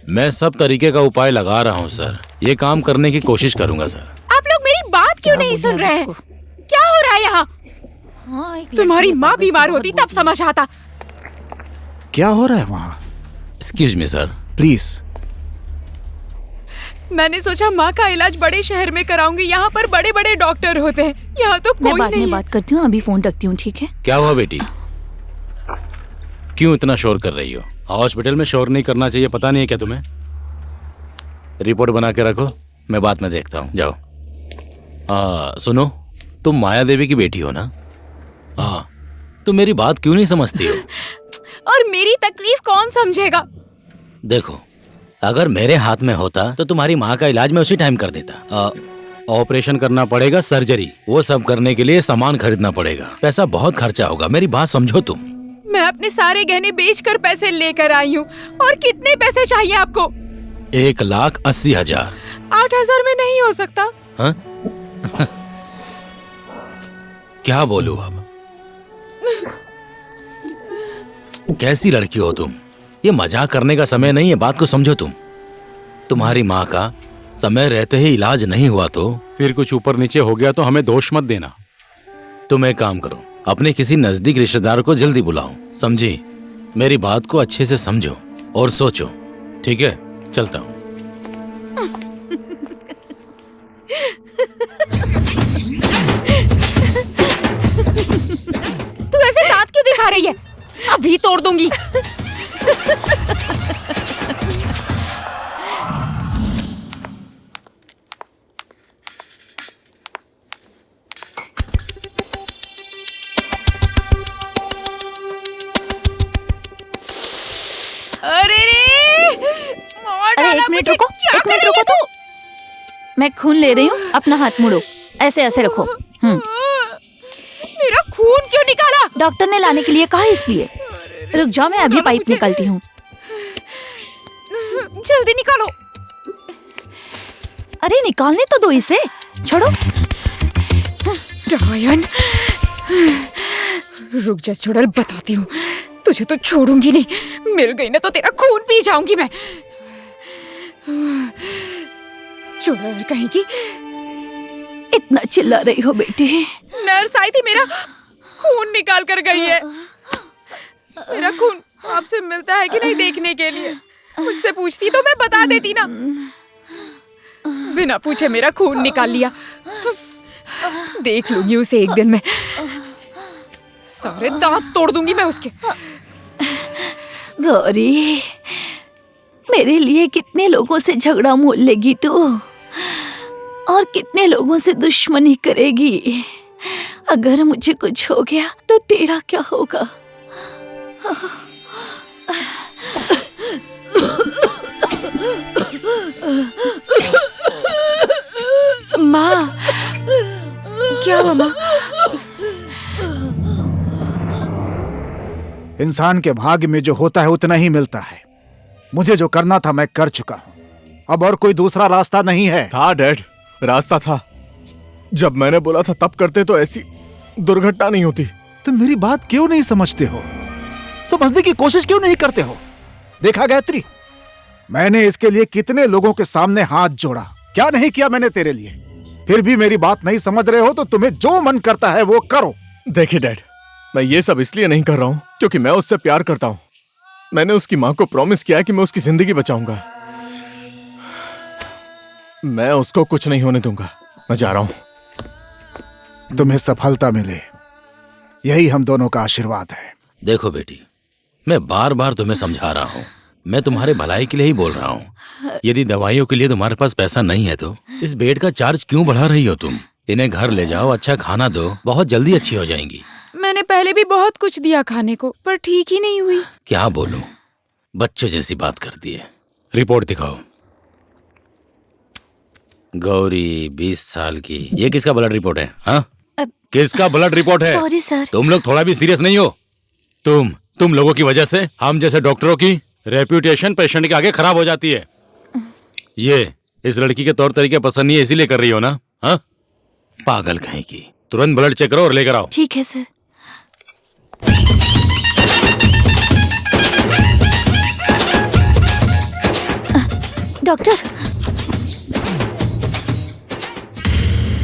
मैं सब तरीके का उपाय लगा रहा हूँ सर। ये काम करने की कोशिश करूंगा सर। आप लोग मेरी बात क्यों नहीं सुन रहे हैं? क्या हो रहा है यहाँ? तुम्हारी माँ बीमार होती तब समझ आता। क्या हो रहा है वहाँ? Excuse me sir. प्लीज। मैंने सोचा माँ का इलाज बड़े शहर में कराऊंगी। यहाँ पर बड़े बड़े डॉक्टर होते हैं, यहाँ तो कोई बाद नहीं में है। बात करती हूँ, अभी फोन रखती हूँ, ठीक है? क्या हुआ बेटी? क्यों इतना शोर कर रही हो? हॉस्पिटल में शोर नहीं करना चाहिए, पता नहीं है क्या तुम्हें? रिपोर्ट बना के रखो, मैं बाद में देखता हूँ। जाओ। सुनो, तुम माया देवी की बेटी हो ना? हाँ, तुम मेरी बात क्यों नहीं समझती हो? और मेरी तकलीफ कौन समझेगा? देखो, अगर मेरे हाथ में होता तो तुम्हारी माँ का इलाज मैं उसी टाइम कर देता। ऑपरेशन करना पड़ेगा, सर्जरी, वो सब करने के लिए सामान खरीदना पड़ेगा, पैसा बहुत खर्चा होगा। मेरी बात समझो तुम। मैं अपने सारे गहने बेचकर पैसे लेकर आई हूँ। और कितने पैसे चाहिए आपको? 1,80,000। 8,000 में नहीं हो सकता। हाँ? क्या बोलूं अब? कैसी लड़की हो तुम? ये मजाक करने का समय नहीं है, बात को समझो तुम। तुम्हारी माँ का समय रहते ही इलाज नहीं हुआ तो फिर कुछ ऊपर नीचे हो गया तो हमें दोष मत देना। तुम एक काम करो, अपने किसी नजदीक रिश्तेदार को जल्दी बुलाओ, समझी? मेरी बात को अच्छे से समझो और सोचो, ठीक है? चलता हूँ। तू ऐसे दांत क्यों दिखा रही है? अभी तोड़ दूंगी। अरे रे, अरे एक मिनट रुको, एक मिनट रुको तो। मैं खून ले रही हूँ, अपना हाथ मुड़ो, ऐसे ऐसे रखो। मेरा खून क्यों निकाला? डॉक्टर ने लाने के लिए कहा, इसलिए। रुक जाओ, मैं अभी पाइप निकालती हूँ। जल्दी निकालो। अरे निकालने तो दो इसे, छोड़ो। डायन, रुक जा चुड़ैल, बताती हूँ। तुझे तो छोड़ूंगी नहीं। मिल गई ना तो तेरा खून पी जाऊंगी मैं। चुड़ैल कहेगी। इतना चिल्ला रही हो बेटी? नर्स आई थी, मेरा खून निकाल कर गई है। मेरा खून आपसे मिलता है कि नहीं देखने के लिए मुझसे पूछती तो मैं बता देती ना। बिना पूछे मेरा खून निकाल लिया। देख लूंगी उसे एक दिन में। सारे दांत तोड़ दूंगी मैं उसके। गौरी, मेरे लिए कितने लोगों से झगड़ा मोल लेगी तू, और कितने लोगों से दुश्मनी करेगी? अगर मुझे कुछ हो गया तो तेरा क्या होगा? माँ, क्या हुआ माँ? इंसान के भाग्य में जो होता है उतना ही मिलता है। मुझे जो करना था मैं कर चुका हूं, अब और कोई दूसरा रास्ता नहीं है। था डैड, रास्ता था। जब मैंने बोला था तब करते तो ऐसी दुर्घटना नहीं होती। तुम मेरी बात क्यों नहीं समझते हो? समझने की कोशिश क्यों नहीं करते हो? देखा गायत्री, मैंने इसके लिए कितने लोगों के सामने हाथ जोड़ा, क्या नहीं किया मैंने तेरे लिए? फिर भी मेरी बात नहीं समझ रहे हो तो तुम्हें जो मन करता है वो करो। देखिए डैड, मैं ये सब इसलिए नहीं कर रहा हूँ क्योंकि मैं उससे प्यार करता हूँ। मैंने उसकी माँ को प्रॉमिस किया है कि मैं उसकी जिंदगी बचाऊंगा। मैं उसको कुछ नहीं होने दूंगा। मैं जा रहा हूँ। तुम्हें सफलता मिले, यही हम दोनों का आशीर्वाद है। देखो बेटी, मैं बार बार तुम्हें समझा रहा हूँ, मैं तुम्हारे भलाई के लिए ही बोल रहा हूँ। यदि दवाइयों के लिए तुम्हारे पास पैसा नहीं है तो इस बेड का चार्ज क्यों बढ़ा रही हो तुम? इन्हें घर ले जाओ, अच्छा खाना दो, बहुत जल्दी अच्छी हो जाएंगी। मैंने पहले भी बहुत कुछ दिया खाने को, पर ठीक ही नहीं हुई। क्या बोलूं, बच्चे जैसी बात करती है। रिपोर्ट दिखाओ। गौरी 20 साल की। ये किसका ब्लड रिपोर्ट है? हाँ, किसका ब्लड रिपोर्ट है? Sorry sir. तुम लोग थोड़ा भी सीरियस नहीं हो? तुम लोगों की वजह से हम जैसे डॉक्टरों की रेप्यूटेशन पेशेंट के आगे खराब हो जाती है। ये इस लड़की के तौर तरीके पसंद नहीं है इसीलिए कर रही हो ना? हाँ, पागल कहीं की। तुरंत ब्लड चेक करो और लेकर आओ। ठीक है सर। डॉक्टर।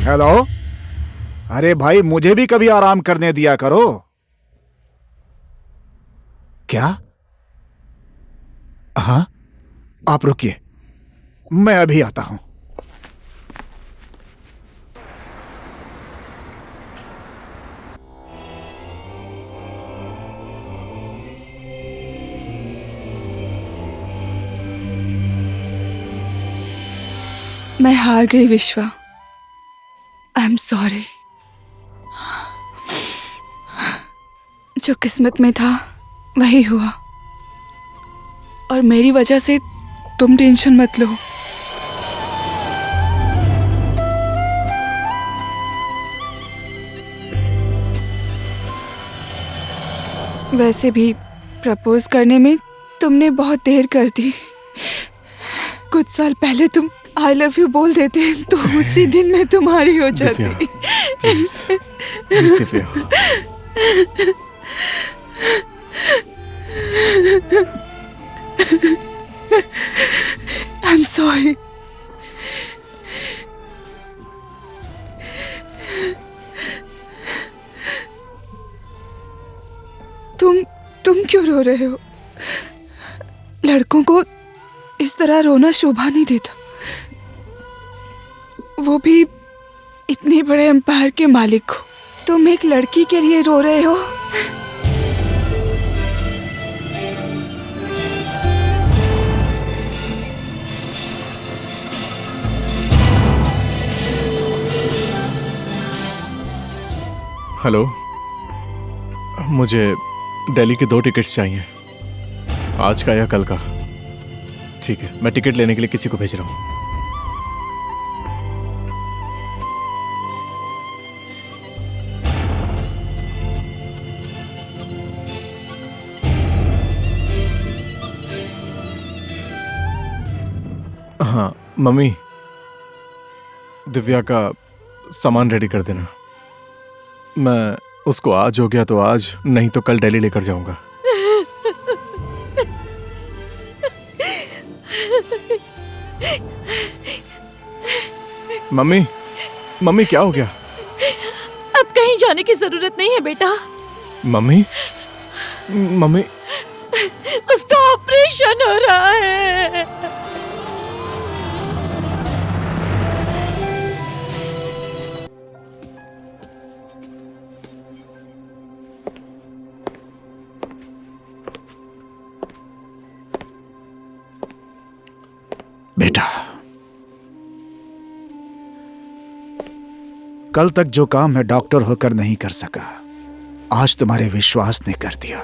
हेलो। अरे भाई, मुझे भी कभी आराम करने दिया करो। क्या? हाँ, आप रुकिए, मैं अभी आता हूं। मैं हार गई विश्वा। I am sorry. जो किस्मत में था वही हुआ और मेरी वजह से तुम टेंशन मत लो। वैसे भी प्रपोज करने में तुमने बहुत देर कर दी। कुछ साल पहले तुम आई लव यू बोल देते तो उसी दिन मैं तुम्हारी हो जाती। Please Divya. I am sorry. तुम क्यों रो रहे हो? लड़कों को इस तरह रोना शोभा नहीं देता, वो भी इतने बड़े एम्पायर के मालिक हो। तुम एक लड़की के लिए रो रहे हो। हेलो, मुझे दिल्ली के 2 टिकट्स चाहिए, आज का या कल का। ठीक है, मैं टिकट लेने के लिए किसी को भेज रहा हूँ। हाँ मम्मी, दिव्या का सामान रेडी कर देना। मैं उसको आज हो गया तो आज, नहीं तो कल दिल्ली लेकर जाऊंगा। मम्मी, मम्मी क्या हो गया? अब कहीं जाने की जरूरत नहीं है बेटा। मम्मी, मम्मी उसका ऑपरेशन हो रहा है। बेटा, कल तक जो काम मैं डॉक्टर होकर नहीं कर सका, आज तुम्हारे विश्वास ने कर दिया।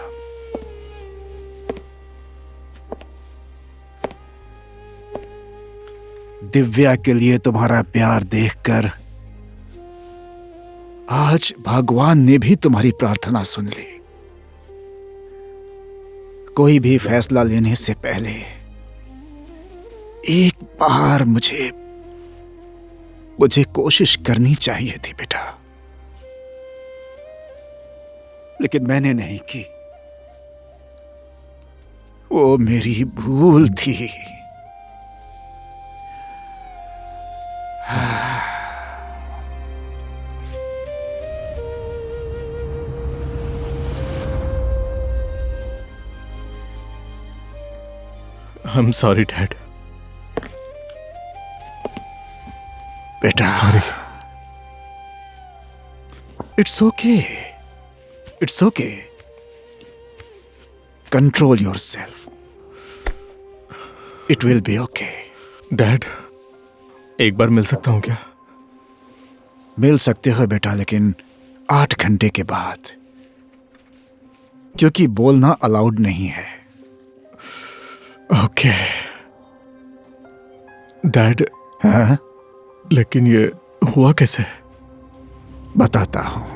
दिव्या के लिए तुम्हारा प्यार देखकर आज भगवान ने भी तुम्हारी प्रार्थना सुन ली। कोई भी फैसला लेने से पहले एक बार मुझे कोशिश करनी चाहिए थी बेटा, लेकिन मैंने नहीं की। वो मेरी भूल थी। I'm sorry, Dad. बेटा, Sorry. It's okay. It's okay. Control yourself. It will be okay. Dad, एक बार मिल सकता हूँ क्या? मिल सकते हो बेटा, लेकिन 8 घंटे के बाद, क्योंकि बोलना अलाउड नहीं है। ओके। डैड, हाँ? लेकिन ये हुआ कैसे? बताता हूं।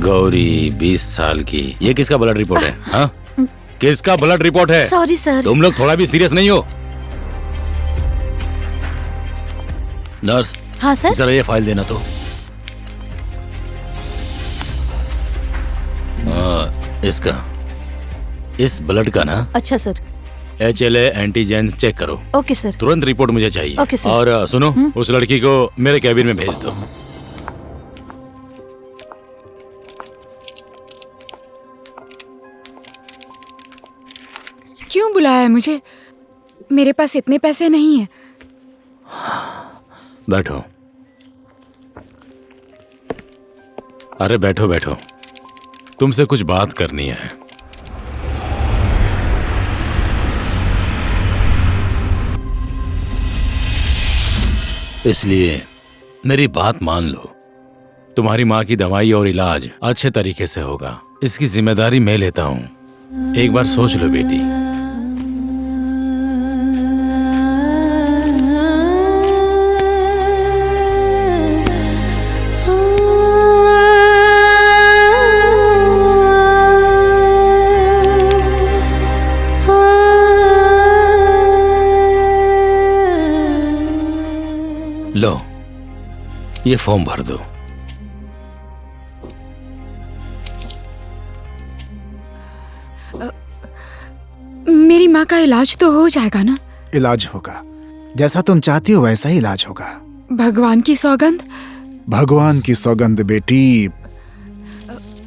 गौरी 20 साल की, ये किसका ब्लड रिपोर्ट है? हाँ, किसका ब्लड रिपोर्ट है? Sorry sir. तुम लोग थोड़ा भी सीरियस नहीं हो? नर्स, हाँ सर। जरा ये फाइल देना तो। इसका, इस ब्लड का ना। अच्छा सर। HLA एंटीजेंस चेक करो। Okay sir. तुरंत रिपोर्ट मुझे चाहिए। Okay sir. और सुनो, उस लड़की को मेरे कैबिन में भेज दो। क्यों बुलाया है मुझे? मेरे पास इतने पैसे नहीं हैं। बैठो। अरे बैठो बैठो, तुमसे कुछ बात करनी है। इसलिए मेरी बात मान लो। तुम्हारी माँ की दवाई और इलाज अच्छे तरीके से होगा, इसकी जिम्मेदारी मैं लेता हूँ। एक बार सोच लो बेटी। लो, ये फॉर्म भर दो। मेरी माँ का इलाज तो हो जाएगा ना? इलाज होगा, जैसा तुम चाहती हो वैसा ही इलाज होगा। भगवान की सौगंध। भगवान की सौगंध बेटी।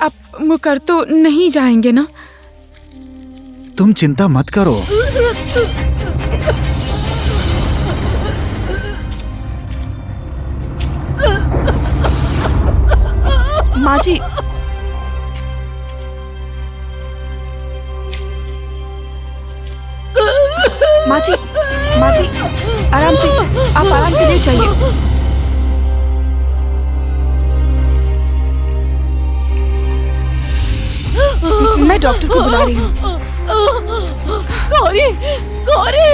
आप मुकर तो नहीं जाएंगे ना? तुम चिंता मत करो। माँ जी, माँ जी, माँ जी, आराम से, आप आराम से लेट जाइए। मैं डॉक्टर को बुला रही हूँ। गौरी, गौरी,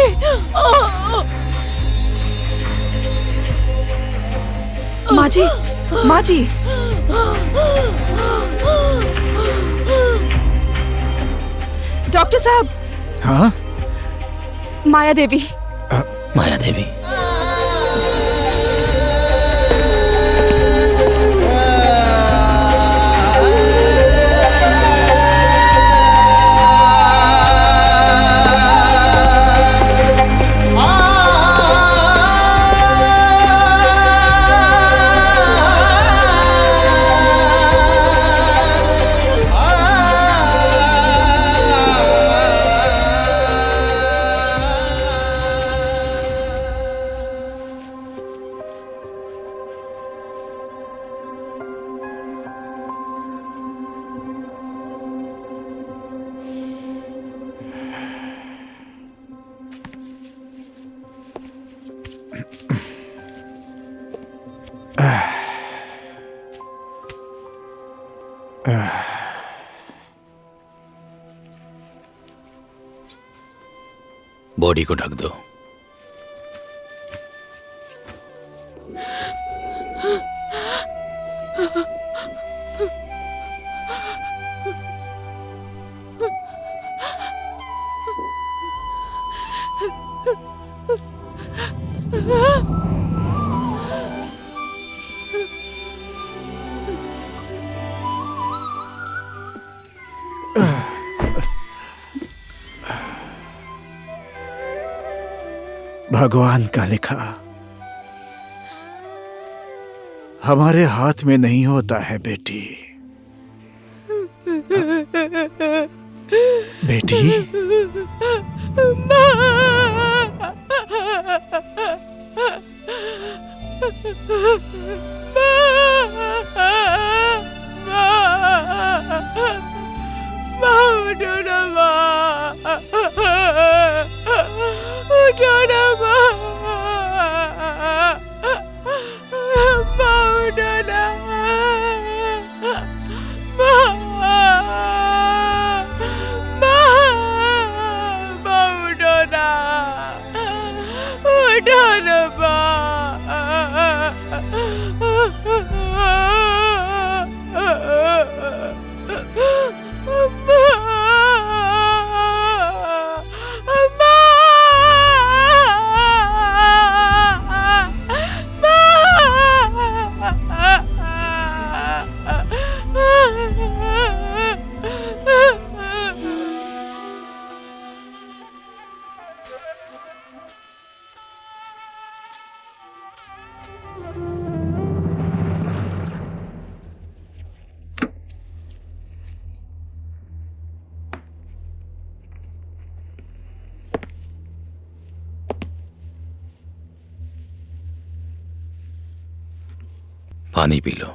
माँ जी, माँ जी, डॉक्टर साहब। हाँ? माया देवी। माया देवी? बॉडी को ढक दो। भगवान का लिखा हमारे हाथ में नहीं होता है बेटी। बेटी, पानी पी लो।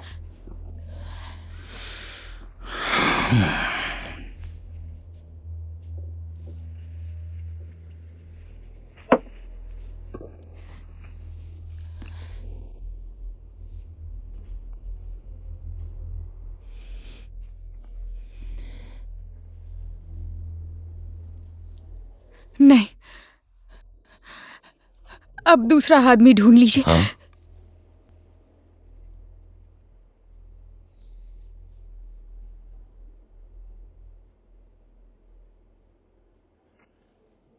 नहीं, अब दूसरा आदमी ढूंढ लीजिए। हाँ?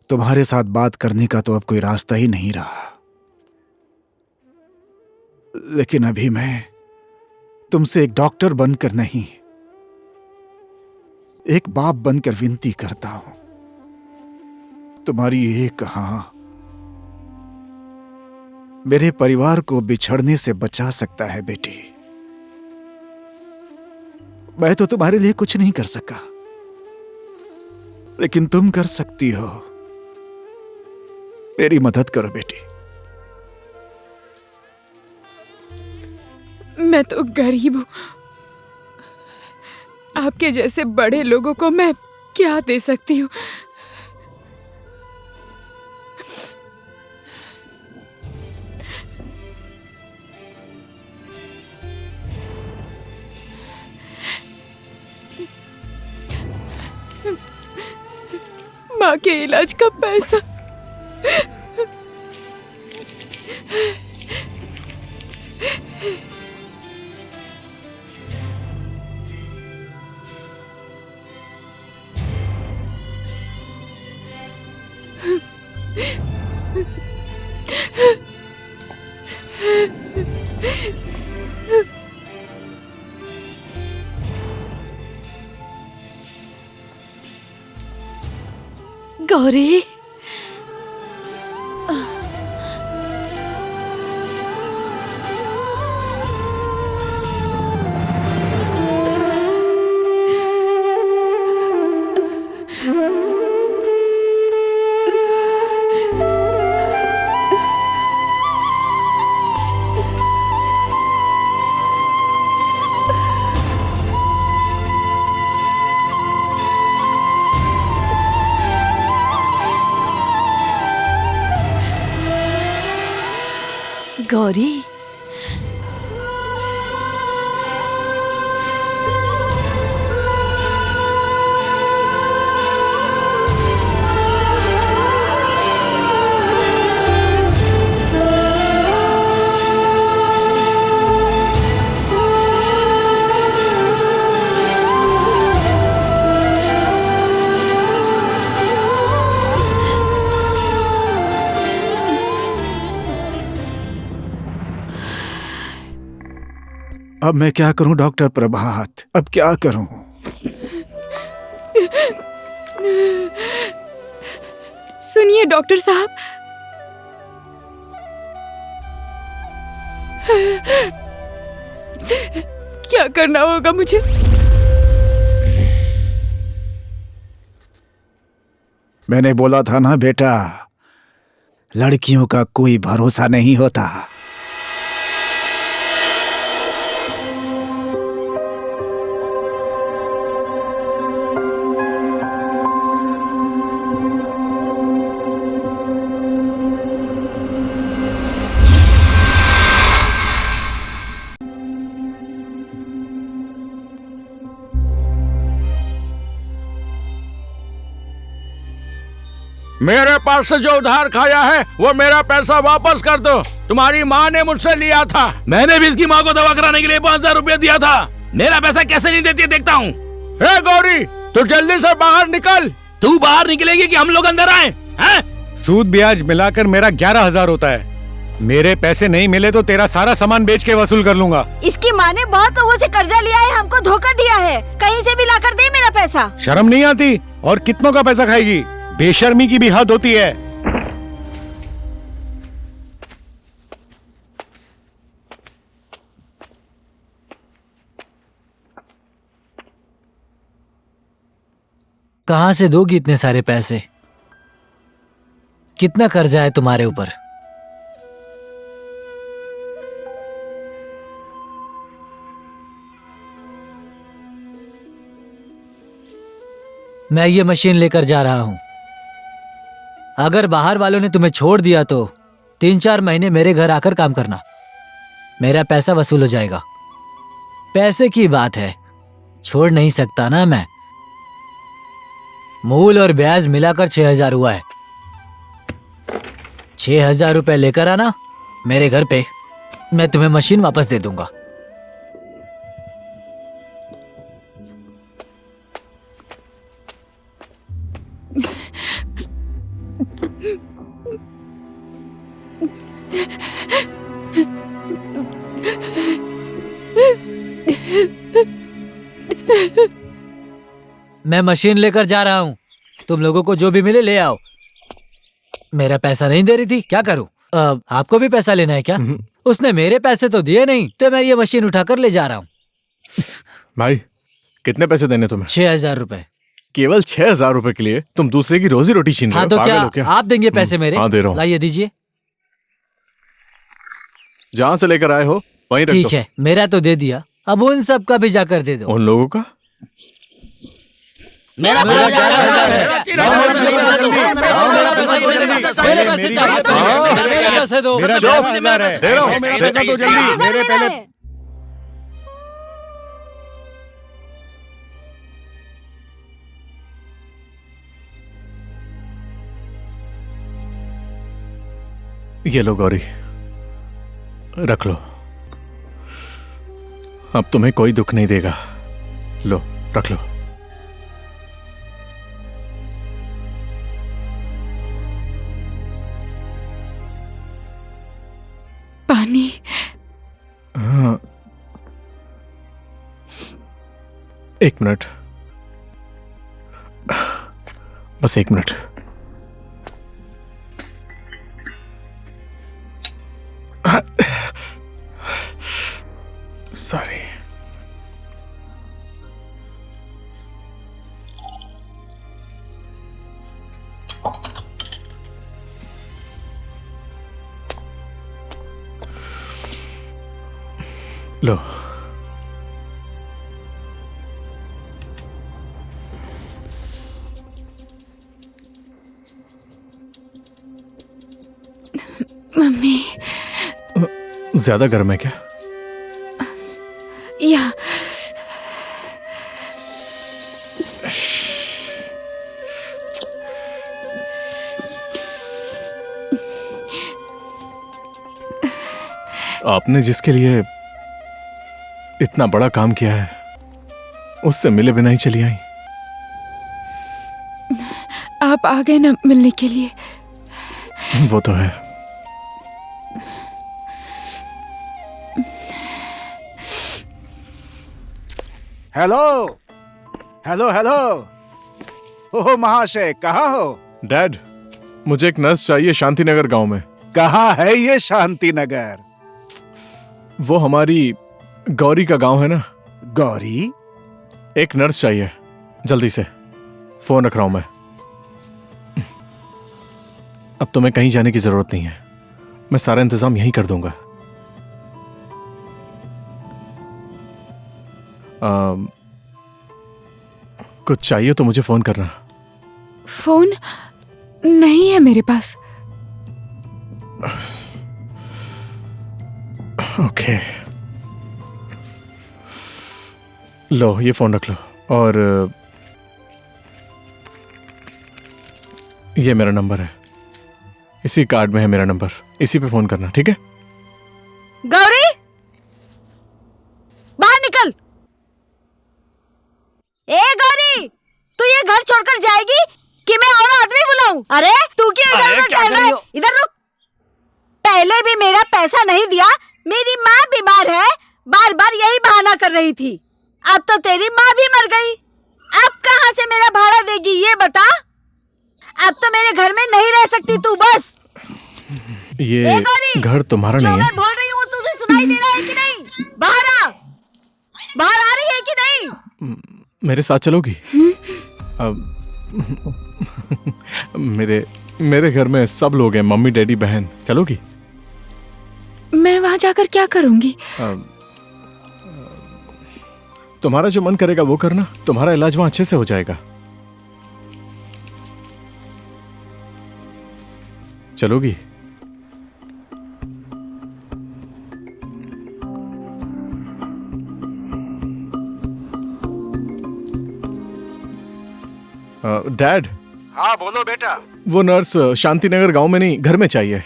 तुम्हारे साथ बात करने का तो अब कोई रास्ता ही नहीं रहा, लेकिन अभी मैं तुमसे एक डॉक्टर बनकर नहीं, एक बाप बनकर विनती करता हूं। तुम्हारी एक हाँ मेरे परिवार को बिछड़ने से बचा सकता है बेटी। मैं तो तुम्हारे लिए कुछ नहीं कर सका, लेकिन तुम कर सकती हो। मेरी मदद करो बेटी। मैं तो गरीब हूं, आपके जैसे बड़े लोगों को मैं क्या दे सकती हूँ? माँ के इलाज का पैसा गौरी, गौरी, अब मैं क्या करूं डॉक्टर प्रभात, अब क्या करूं? सुनिए डॉक्टर साहब, क्या करना होगा मुझे? मैंने बोला था ना बेटा, लड़कियों का कोई भरोसा नहीं होता। मेरे पास से जो उधार खाया है वो मेरा पैसा वापस कर दो। तुम्हारी माँ ने मुझसे लिया था। मैंने भी इसकी माँ को दवा कराने के लिए 5,000 रुपया दिया था। मेरा पैसा कैसे नहीं देती देखता हूँ। हे गौरी, तू जल्दी से बाहर निकल। तू बाहर निकलेगी कि हम लोग अंदर आए? हैं? सूद ब्याज मिलाकर मेरा 11,000 होता है। मेरे पैसे नहीं मिले तो तेरा सारा सामान बेच के वसूल कर लूंगा। इसकी माँ ने बहुत लोगों से कर्जा लिया है, हमको धोखा दिया है। कहीं से भी लाकर दे मेरा पैसा। शर्म नहीं आती? और कितनों का पैसा खाएगी? बेशर्मी की भी हद होती है। कहाँ से दोगी इतने सारे पैसे? कितना कर्जा है तुम्हारे ऊपर? मैं ये मशीन लेकर जा रहा हूँ। अगर बाहर वालों ने तुम्हें छोड़ दिया तो 3-4 महीने मेरे घर आकर काम करना, मेरा पैसा वसूल हो जाएगा। पैसे की बात है, छोड़ नहीं सकता ना मैं। मूल और ब्याज मिलाकर 6,000 हुआ है। 6,000 रुपए लेकर आना मेरे घर पे, मैं तुम्हें मशीन वापस दे दूंगा। मैं मशीन लेकर जा रहा हूँ, तुम लोगों को जो भी मिले ले आओ। मेरा पैसा नहीं दे रही थी, क्या करूँ? आपको भी पैसा लेना है क्या? उसने मेरे पैसे तो दिए नहीं, तो मैं ये मशीन उठाकर ले जा रहा हूँ। भाई कितने पैसे देने तुम्हें? 6,000 रुपए। केवल 6,000 रुपए के लिए तुम दूसरे की रोजी रोटी छीन रहे हाँ हो? तो पागल हो क्या आप देंगे पैसे मेरे? हाँ दे रहा हूँ। लाइए दीजिए। जहाँ से लेकर आए हो वहीं रख दो। ठीक है, मेरा तो दे दिया, अब उन सब का भी जाकर दे दो। उन लोगों का? मेरा मेरे पैसे दो। मेरा चुप। 10,000 है। दे रहा हूँ। मेरे पैसा दो जल्दी। मेरे पहले ये लो गौरी, रख लो। अब तुम्हें कोई दुख नहीं देगा। लो रख लो। पानी। हाँ। 1 मिनट, बस 1 मिनट। सॉरी। लो। मम्मी। ज्यादा गर्म है क्या? या आपने जिसके लिए इतना बड़ा काम किया है, उससे मिले बिना ही चली आई। आप आ गए ना मिलने के लिए। वो तो है। Hello hello hello. ओह महाशय, कहाँ हो? डैड, मुझे एक नर्स चाहिए शांति नगर गांव में। कहाँ है ये शांति नगर? वो हमारी गौरी का गांव है ना। गौरी? एक नर्स चाहिए, जल्दी से। फोन रख रहा हूं मैं। अब तुम्हें कहीं जाने की जरूरत नहीं है, मैं सारा इंतजाम यहीं कर दूंगा। कुछ चाहिए तो मुझे फोन करना। फोन नहीं है मेरे पास। ओके, लो ये फोन रख लो, और ये मेरा नंबर है, इसी कार्ड में है मेरा नंबर, इसी पे फोन करना, ठीक है? गौरी, बाहर निकल। ए गौरी, तू ये घर छोड़कर जाएगी कि मैं और आदमी बुलाऊं? अरे तू क्यों इधर टहल रहा है? इधर रुक। पहले भी मेरा पैसा नहीं दिया, मेरी माँ बीमार है, बार बार यही बहाना कर रही थी। अब तो तेरी माँ भी मर गई, अब कहाँ से मेरा भाड़ा देगी ये बता? अब तो मेरे घर में नहीं रह सकती तू, बस। ये घर तुम्हारा नहीं है? मैं बोल रही हूँ तुझे सुनाई दे रहा है कि नहीं? बाहर आ रही है कि नहीं? मेरे साथ चलोगी? मेरे घर में सब लोग हैं, मम्मी डैडी बहन, चलोगी? मैं वहां जाकर क्या करूंगी? तुम्हारा जो मन करेगा वो करना, तुम्हारा इलाज वहां अच्छे से हो जाएगा। चलोगी? डैड, हाँ बोलो बेटा। वो नर्स शांतिनगर गांव में नहीं, घर में चाहिए।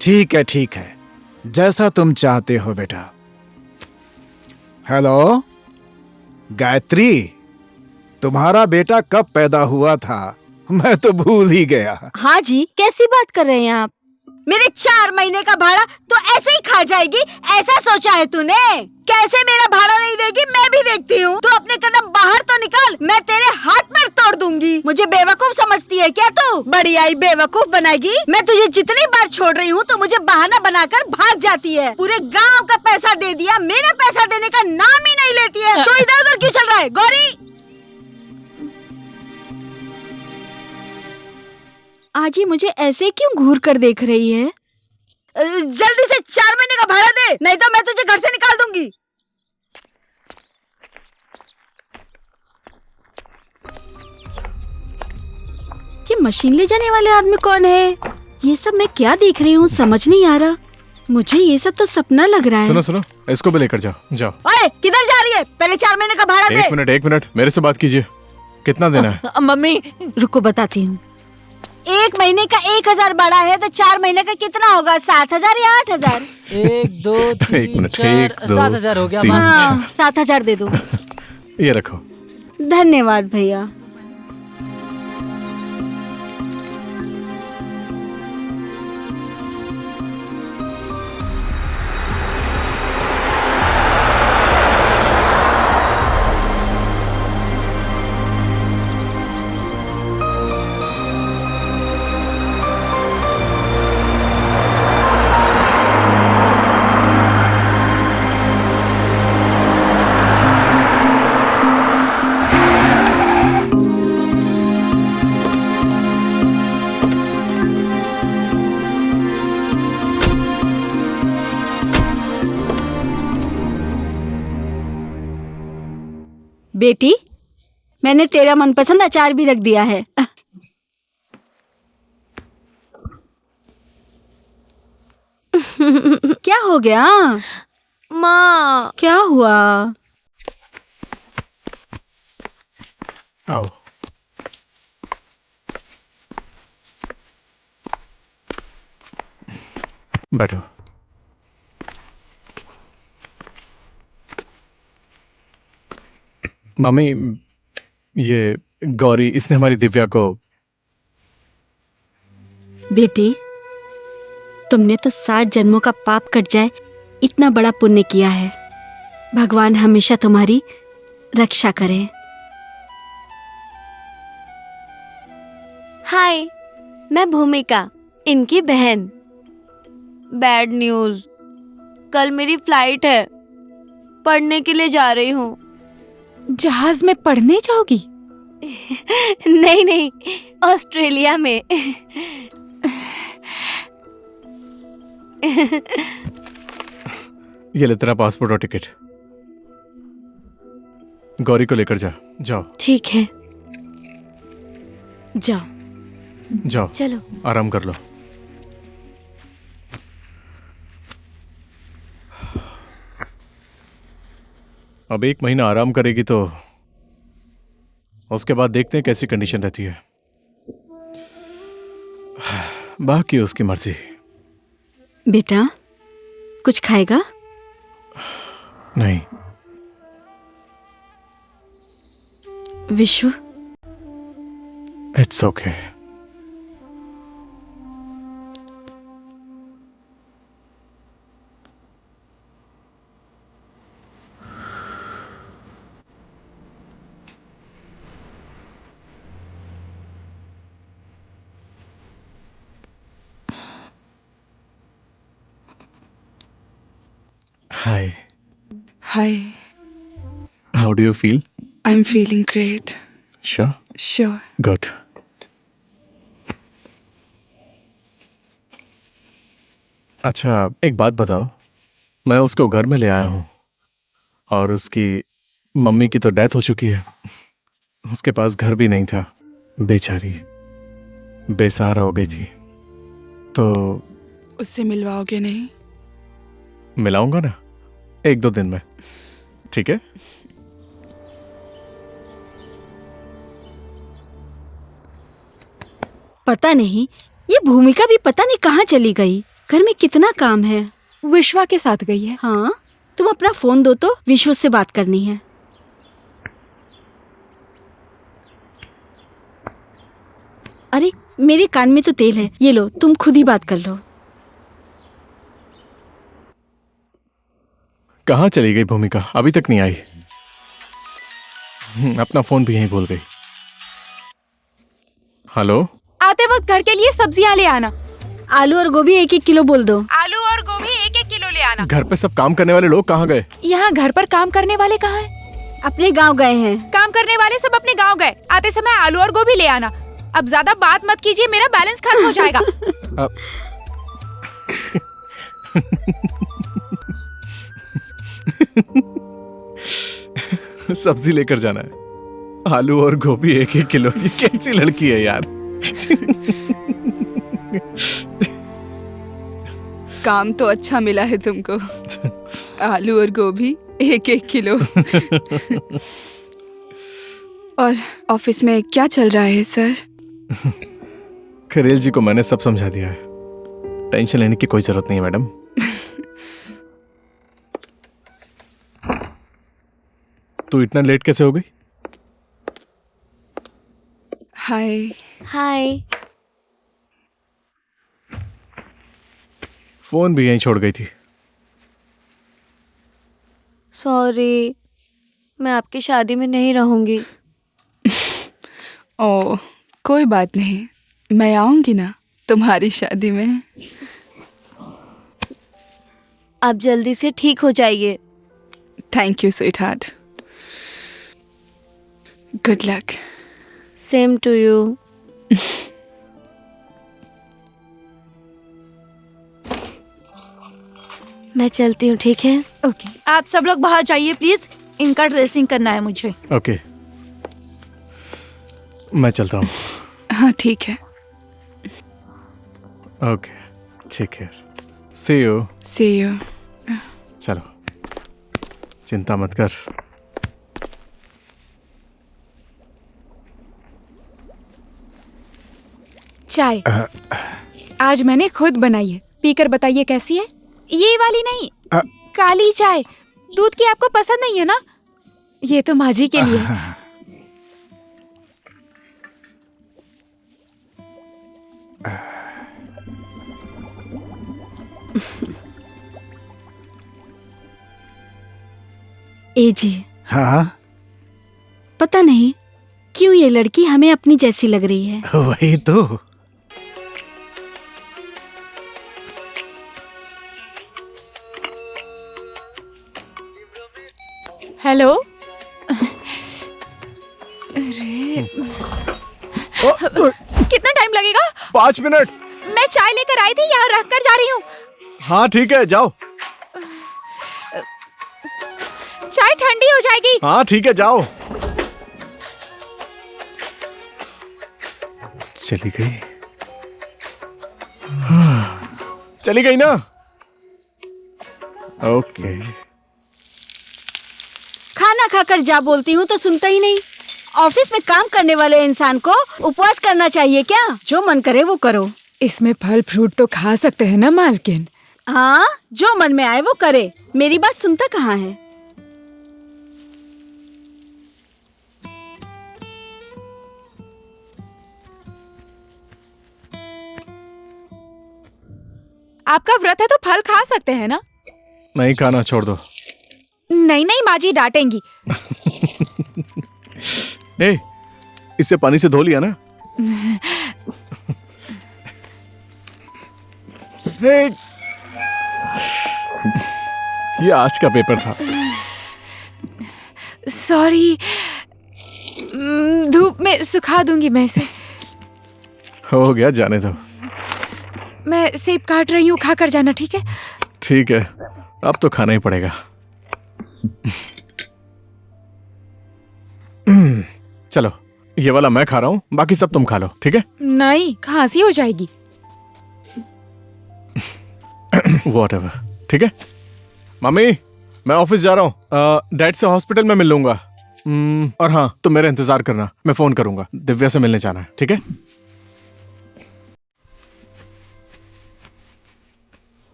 ठीक है, जैसा तुम चाहते हो बेटा। हेलो गायत्री, तुम्हारा बेटा कब पैदा हुआ था? मैं तो भूल ही गया। हाँ जी, कैसी बात कर रहे हैं आप? मेरे 4 महीने का भाड़ा तो ऐसे ही खा जाएगी, ऐसा सोचा है तूने? कैसे मेरा भाड़ा नहीं देगी मैं भी देखती हूँ। तू अपने कदम बाहर तो निकाल, मैं तेरे हाथ पैर तोड़ दूंगी। मुझे बेवकूफ समझती है क्या तू? बड़ी आई बेवकूफ बनाएगी। मैं तुझे जितनी बार छोड़ रही हूँ तो मुझे बहाना बनाकर भाग जाती है। पूरे गाँव का पैसा दे दिया, मेरा पैसा देने का नाम ही नहीं लेती है। तो इधर उधर क्यों चल रहा है गौरी? आज ही मुझे ऐसे क्यों घूर कर देख रही है? जल्दी से 4 महीने का भाड़ा दे, नहीं तो मैं तुझे घर से निकाल दूंगी। ये मशीन ले जाने वाले आदमी कौन है? ये सब मैं क्या देख रही हूँ समझ नहीं आ रहा। मुझे ये सब तो सपना लग रहा है। सुनो, इसको भी लेकर जाओ। ओए, किधर जा रही है? पहले 4 महीने का भाड़ा दे। एक मिनट, मेरे से बात कीजिए। कितना देना है? मम्मी रुको बताती हूँ। 1 महीने का 1000 भाड़ा है तो 4 महीने का कितना होगा? 7000 या 8000? 1 2 3 4 7,000 हो गया। 7000 दे दो। ये रखो। धन्यवाद भैया। बेटी, मैंने तेरा मनपसंद अचार भी रख दिया है। क्या हो गया माँ? क्या हुआ? आओ। बैठो। मम्मी, ये गौरी, इसने हमारी दिव्या को। बेटी, तुमने तो 7 जन्मों का पाप कट जाए इतना बड़ा पुण्य किया है। भगवान हमेशा तुम्हारी रक्षा करें। हाय, मैं भूमिका, इनकी बहन। बैड न्यूज़, कल मेरी फ्लाइट है, पढ़ने के लिए जा रही हूँ। जहाज में पढ़ने जाओगी? नहीं, ऑस्ट्रेलिया में। ये ले तेरा पासपोर्ट और टिकट। गौरी को लेकर जाओ। ठीक है, जाओ। चलो। आराम कर लो। अब 1 महीना आराम करेगी तो उसके बाद देखते हैं कैसी कंडीशन रहती है। बाकी उसकी मर्जी। बेटा, कुछ खाएगा? नहीं। विश्व, it's okay. Hi, How do you feel? I'm feeling great. Sure? Sure. Good. अच्छा, एक बात बताओ। मैं उसको घर में ले आया हूँ और उसकी मम्मी की तो डेथ हो चुकी है। उसके पास घर भी नहीं था, बेचारी बेसहारा हो गई थी। तो उससे मिलवाओगे नहीं? मिलाऊंगा ना, 1-2 दिन में, ठीक है? पता नहीं ये भूमिका भी पता नहीं कहाँ चली गई। घर में कितना काम है। विश्वा के साथ गई है। हाँ, तुम अपना फोन दो तो विश्व से बात करनी है। अरे मेरे कान में तो तेल है, ये लो, तुम खुद ही बात कर लो। कहाँ चली गई भूमिका? अभी तक नहीं आई। अपना फोन भी यहीं भूल गई। हेलो, आते वक्त घर के लिए सब्जियां ले आना। आलू और गोभी 1-1 किलो बोल दो। आलू और गोभी 1-1 किलो ले आना। घर पे सब काम करने वाले लोग कहाँ गए? यहाँ घर पर काम करने वाले कहाँ हैं? अपने गांव गए हैं। काम करने वाले सब अपने गांव गए। आते समय आलू और गोभी ले आना। अब ज्यादा बात मत कीजिए, मेरा बैलेंस खत्म हो जाएगा। सब्जी लेकर जाना है, आलू और गोभी 1-1 किलो। ये कैसी लड़की है यार। काम तो अच्छा मिला है तुमको। आलू और गोभी 1-1 किलो। और ऑफिस में क्या चल रहा है सर? खरेल जी को मैंने सब समझा दिया है, टेंशन लेने की कोई जरूरत नहीं है मैडम। तू इतना लेट कैसे हो गई? हाय। हाय। फोन भी यहीं छोड़ गई थी। सॉरी, मैं आपकी शादी में नहीं रहूंगी। ओ, कोई बात नहीं, मैं आऊंगी ना तुम्हारी शादी में। आप जल्दी से ठीक हो जाइए। Thank you sweetheart. Good luck. Same to you. मैं चलती हूँ, ठीक है? ओके, आप सब लोग बाहर जाइए प्लीज, इनका ड्रेसिंग करना है मुझे। ओके, मैं चलता हूँ। हाँ ठीक है। ओके, ठीक है। See you. See you. चलो, चिंता मत कर। चाय आज मैंने खुद बनाई है, पीकर बताइए कैसी है। ये वाली नहीं, काली चाय। दूध की आपको पसंद नहीं है ना? ये तो माजी के लिए है। ए जी, हाँ, पता नहीं क्यों ये लड़की हमें अपनी जैसी लग रही है। वही तो। हेलो। कितना टाइम लगेगा? 5 मिनट। मैं चाय लेकर आई थी, यहाँ रख कर जा रही हूँ। हाँ ठीक है, जाओ। चाय ठंडी हो जाएगी। हाँ ठीक है, जाओ। चली गई। चली गई ना? ओके। खाना खाकर जा बोलती हूँ तो सुनता ही नहीं। ऑफिस में काम करने वाले इंसान को उपवास करना चाहिए क्या? जो मन करे वो करो। इसमें फल फ्रूट तो खा सकते हैं ना मालकिन? हाँ, जो मन में आए वो करे। मेरी बात सुनता कहाँ है? आपका व्रत है तो फल खा सकते हैं ना? नहीं खाना, छोड़ दो। नहीं नहीं, माजी डांटेंगी। ए, इससे पानी से धो लिया ना? ए, ये आज का पेपर था। सॉरी, धूप में सुखा दूंगी मैं इसे। हो गया, जाने दो। मैं सेब काट रही हूँ, खाकर जाना, ठीक है? ठीक है, अब तो खाना ही पड़ेगा। चलो, ये वाला मैं खा रहा हूँ, बाकी सब तुम खा लो, ठीक है? नहीं, खांसी हो जाएगी। Whatever, ठीक है। मम्मी, मैं ऑफिस जा रहा हूँ। डैड से हॉस्पिटल में मिल लूंगा। और हाँ, तुम मेरा इंतजार करना, मैं फोन करूंगा। दिव्या से मिलने जाना है, ठीक है।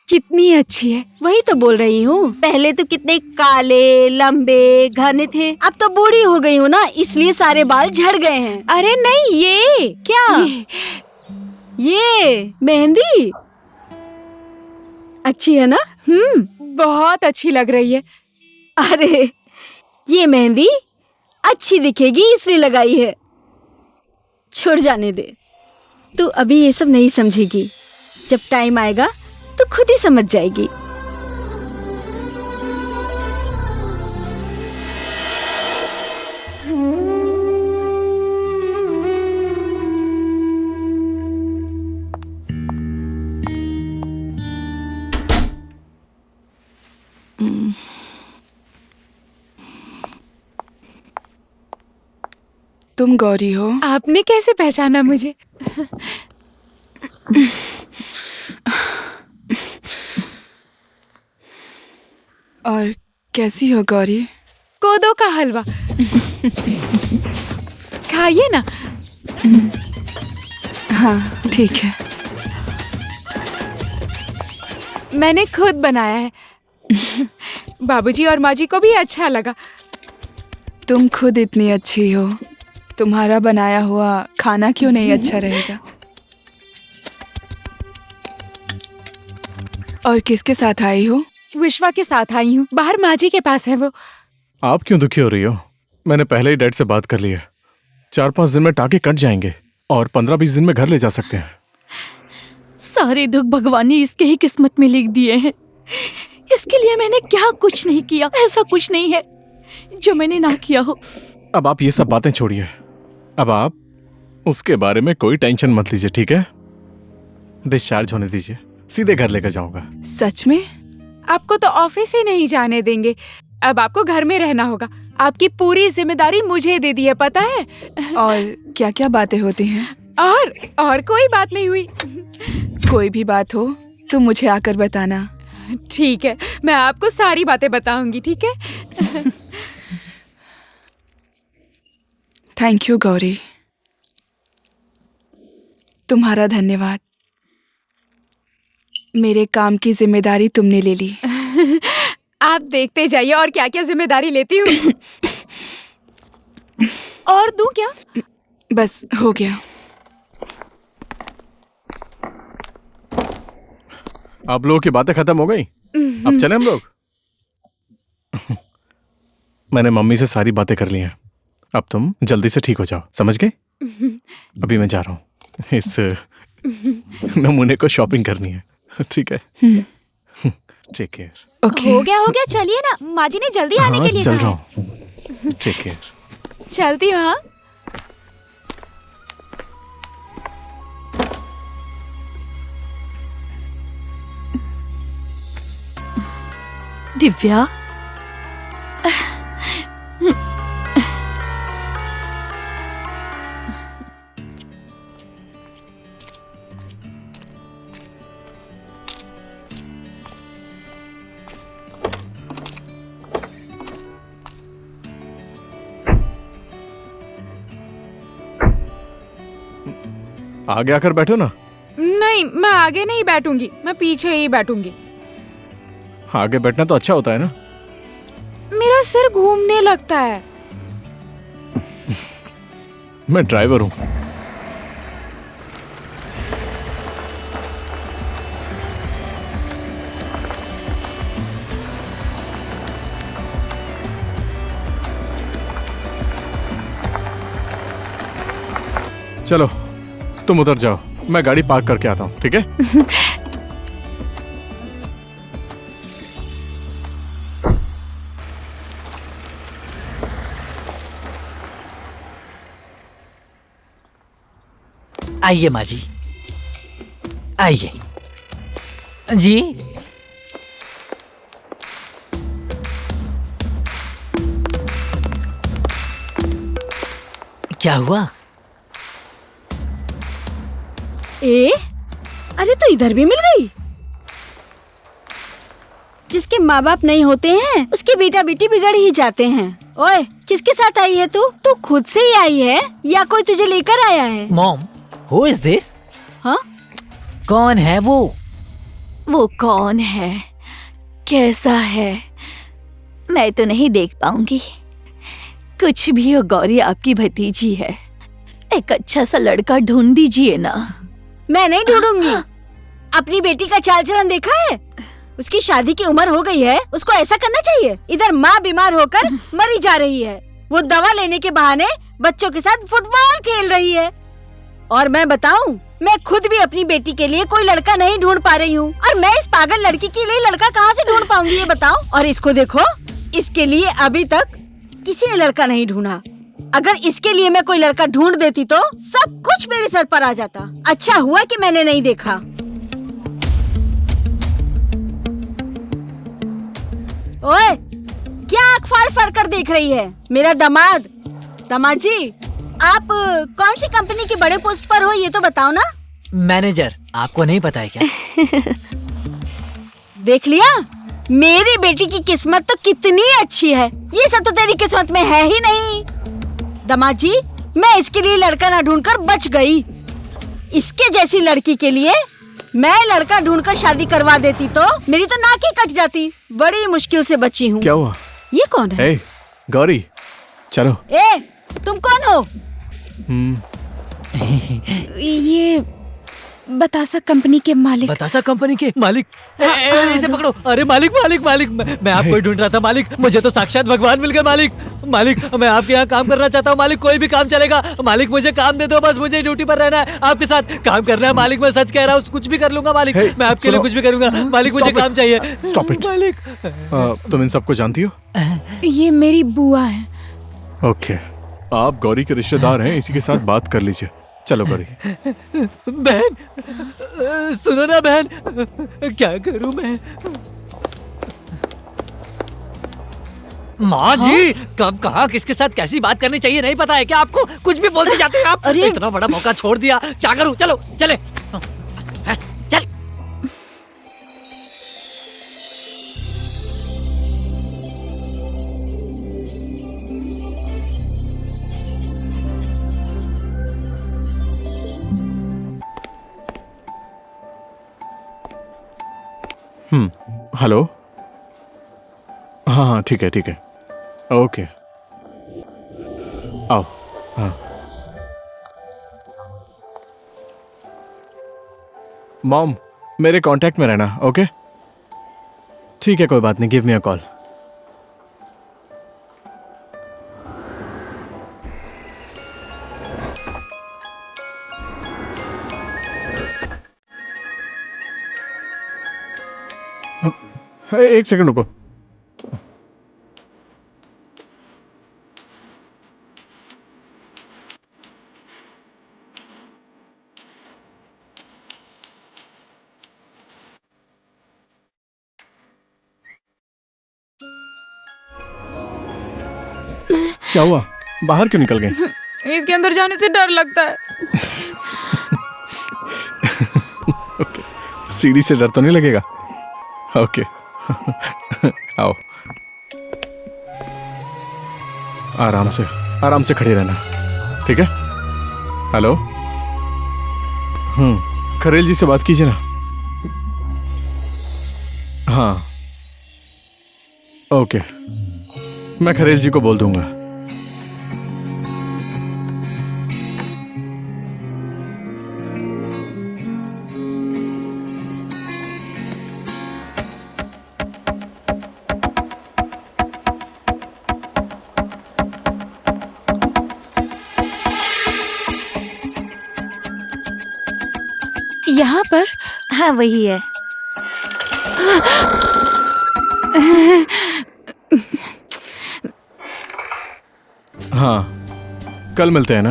कितनी अच्छी है। वही तो बोल रही हूँ, पहले तो कितने काले लंबे घने थे, अब तो बूढ़ी हो गई हूँ ना, इसलिए सारे बाल झड़ गए हैं। अरे नहीं, ये क्या? ये मेहंदी अच्छी है ना? बहुत अच्छी लग रही है। अरे ये मेहंदी अच्छी दिखेगी इसलिए लगाई है। छोड़ जाने दे, तू अभी ये सब नहीं समझेगी, जब टाइम आएगा तो खुद ही समझ जाएगी। तुम गौरी हो? आपने कैसे पहचाना मुझे? और कैसी हो गौरी? कोदो का हलवा खाइए ना। हाँ ठीक है। मैंने खुद बनाया है। बाबूजी और माँ जी को भी अच्छा लगा। तुम खुद इतनी अच्छी हो, तुम्हारा बनाया हुआ खाना क्यों नहीं अच्छा रहेगा? और किसके साथ आई हो? विश्वा के साथ आई हूँ, बाहर माँ जी के पास है वो। आप क्यों दुखी हो रही हो? मैंने पहले ही डैड से बात कर ली है। 4-5 दिन में टाके कट जाएंगे और 15-20 दिन में घर ले जा सकते हैं। सारे दुख भगवान ने इसके ही किस्मत में लिख दिए हैं। इसके लिए मैंने क्या कुछ नहीं किया, ऐसा कुछ नहीं है जो मैंने ना किया हो। अब आप ये सब बातें छोड़िए। अब आप उसके बारे में कोई टेंशन मत लीजिए, ठीक है? डिस्चार्ज होने दीजिए, सीधे घर लेकर जाऊंगा। सच में? आपको तो ऑफिस ही नहीं जाने देंगे, अब आपको घर में रहना होगा। आपकी पूरी जिम्मेदारी मुझे दे दी है, पता है? और क्या क्या बातें होती हैं? और कोई बात नहीं हुई। कोई भी बात हो तो मुझे आकर बताना। ठीक है, मैं आपको सारी बातें बताऊंगी, ठीक है? थैंक यू गौरी, तुम्हारा धन्यवाद। मेरे काम की जिम्मेदारी तुमने ले ली। आप देखते जाइए और क्या क्या जिम्मेदारी लेती हूँ। और दूं क्या? बस हो गया। आप लोगों की बातें खत्म हो गई? अब चलें हम लोग? मैंने मम्मी से सारी बातें कर ली हैं। अब तुम जल्दी से ठीक हो जाओ, समझ गए? अभी मैं जा रहा हूँ, इस नमूने को शॉपिंग करनी है, ठीक है? Take care. ओके। हो गया, चलिए ना, माँ जी ने जल्दी आने के लिए चल कहा रहा है। हूँ। Take care. चलती हूँ। हाँ, दिव्या, आगे आकर बैठो ना। नहीं, मैं आगे नहीं बैठूंगी, मैं पीछे ही बैठूंगी। आगे बैठना तो अच्छा होता है ना। मेरा सिर घूमने लगता है। मैं ड्राइवर हूँ। चलो तुम उधर जाओ, मैं गाड़ी पार्क करके आता हूँ, ठीक है? आइए माँ जी, आइए जी। क्या हुआ? अरे तो इधर भी मिल गई। जिसके माँ बाप नहीं होते हैं उसके बेटा बेटी बिगड़ ही जाते हैं। ओए, किसके साथ आई है तू? तू खुद से ही आई है या कोई तुझे लेकर आया है? Mom, who is this? हाँ? कौन है वो? वो कौन है, कैसा है, मैं तो नहीं देख पाऊंगी। कुछ भी हो गौरी, आपकी भतीजी है। एक अच्छा सा लड़का ढूंढ दीजिए ना। मैं नहीं ढूंढूंगी। अपनी बेटी का चाल चलन देखा है? उसकी शादी की उम्र हो गई है, उसको ऐसा करना चाहिए। इधर माँ बीमार होकर मरी जा रही है, वो दवा लेने के बहाने बच्चों के साथ फुटबॉल खेल रही है। और मैं बताऊं, मैं खुद भी अपनी बेटी के लिए कोई लड़का नहीं ढूंढ पा रही हूँ। और मैं इस पागल लड़की के लिए लड़का कहाँ से ढूंढ पाऊंगी, ये बताओ। और इसको देखो, इसके लिए अभी तक किसी ने लड़का नहीं ढूंढा। अगर इसके लिए मैं कोई लड़का ढूंढ देती तो सब कुछ मेरे सर पर आ जाता। अच्छा हुआ कि मैंने नहीं देखा। ओए, क्या आँख फाड़ फाड़ कर देख रही है? मेरा दामाद जी, आप कौन सी कंपनी की बड़े पोस्ट पर हो, ये तो बताओ ना। मैनेजर, आपको नहीं पता है क्या? देख लिया, मेरी बेटी की किस्मत तो कितनी अच्छी है। ये सब तो तेरी किस्मत में है ही नहीं। दामाद जी, मैं इसके लिए लड़का ना ढूंढकर बच गई। इसके जैसी लड़की के लिए मैं लड़का ढूंढकर शादी करवा देती तो मेरी तो नाक ही कट जाती। बड़ी मुश्किल से बची हूँ। क्या हुआ? ये कौन है? ए, गौरी, चलो। ए, तुम कौन हो? ये बतासा कंपनी के मालिक। बतासा कंपनी के मालिक? इसे पकड़ो। अरे मालिक, मालिक, मालिक, मैं आपको ही ढूंढ रहा था मालिक। मुझे तो साक्षात भगवान मिल गए मालिक। मालिक, मैं आपके यहाँ काम करना चाहता हूँ मालिक। कोई भी काम चलेगा मालिक, मुझे काम दे दो बस। मुझे ड्यूटी पर रहना है, आपके साथ काम करना है मालिक। मैं सच कह रहा हूँ, कुछ भी कर लूंगा मालिक। मैं आपके लिए कुछ भी करूंगा मालिक। मुझे काम चाहिए। स्टॉप इट मालिक। तुम इन सबको जानती हो? ये मेरी बुआ है। ओके, आप गौरी के रिश्तेदार हैं, इसी के साथ बात कर लीजिए। चलो गौरी। बहन, सुनो ना बहन, क्या करूं मैं? माँ जी, कब कहाँ किसके साथ कैसी बात करनी चाहिए नहीं पता है क्या आपको? कुछ भी बोलते जाते हैं आप। अरे इतना बड़ा मौका छोड़ दिया, क्या करूं? चलो चले, चल। हेलो। हाँ हाँ, ठीक है ठीक है, ओके, आओ। हाँ, मॉम, मेरे कांटेक्ट में रहना। ओके, ठीक है, कोई बात नहीं, गिव मी अ कॉल। एक सेकंड रुको। क्या हुआ? बाहर क्यों निकल गए? इसके अंदर जाने से डर लगता है। ओके, सीढ़ी से डर तो नहीं लगेगा? ओके, आओ। आराम से खड़े रहना, ठीक है? हेलो। खरेल जी से बात कीजिए ना। हाँ, ओके, मैं खरेल जी को बोल दूंगा। यहाँ पर? हाँ, वही है। हाँ, कल मिलते हैं ना?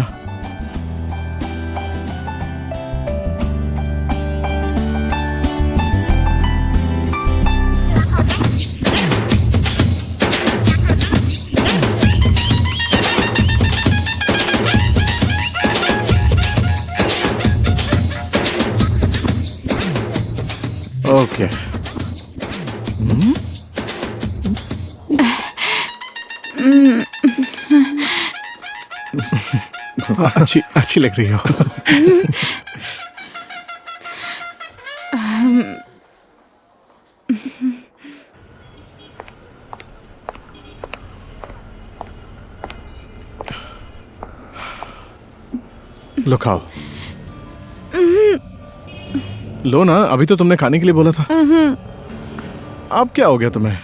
ओके। अच्छी अच्छी लग रही हो। लो खाओ। लो ना, अभी तो तुमने खाने के लिए बोला था। अब क्या हो गया तुम्हें?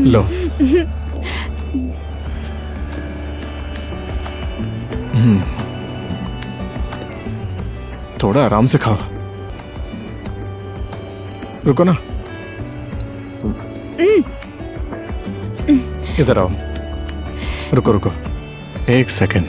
लो। थोड़ा आराम से खाओ। रुको ना, इधर आओ। रुको रुको, एक सेकेंड।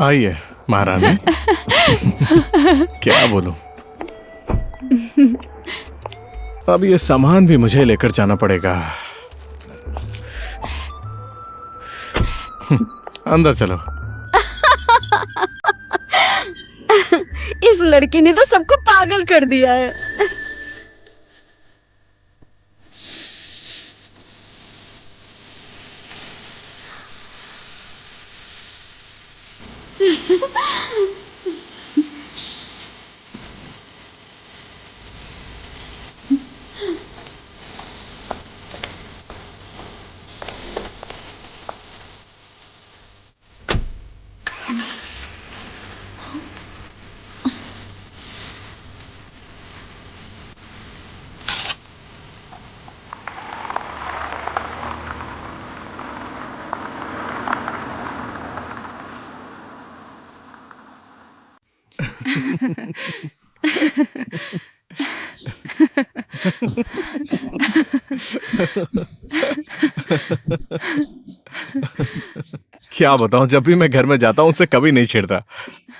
आइए महारानी। क्या बोलूं, अब ये सामान भी मुझे लेकर जाना पड़ेगा। अंदर चलो। इस लड़की ने तो सबको पागल कर दिया है। क्या बताऊं, जब भी मैं घर में जाता हूं उससे कभी नहीं छिड़ता।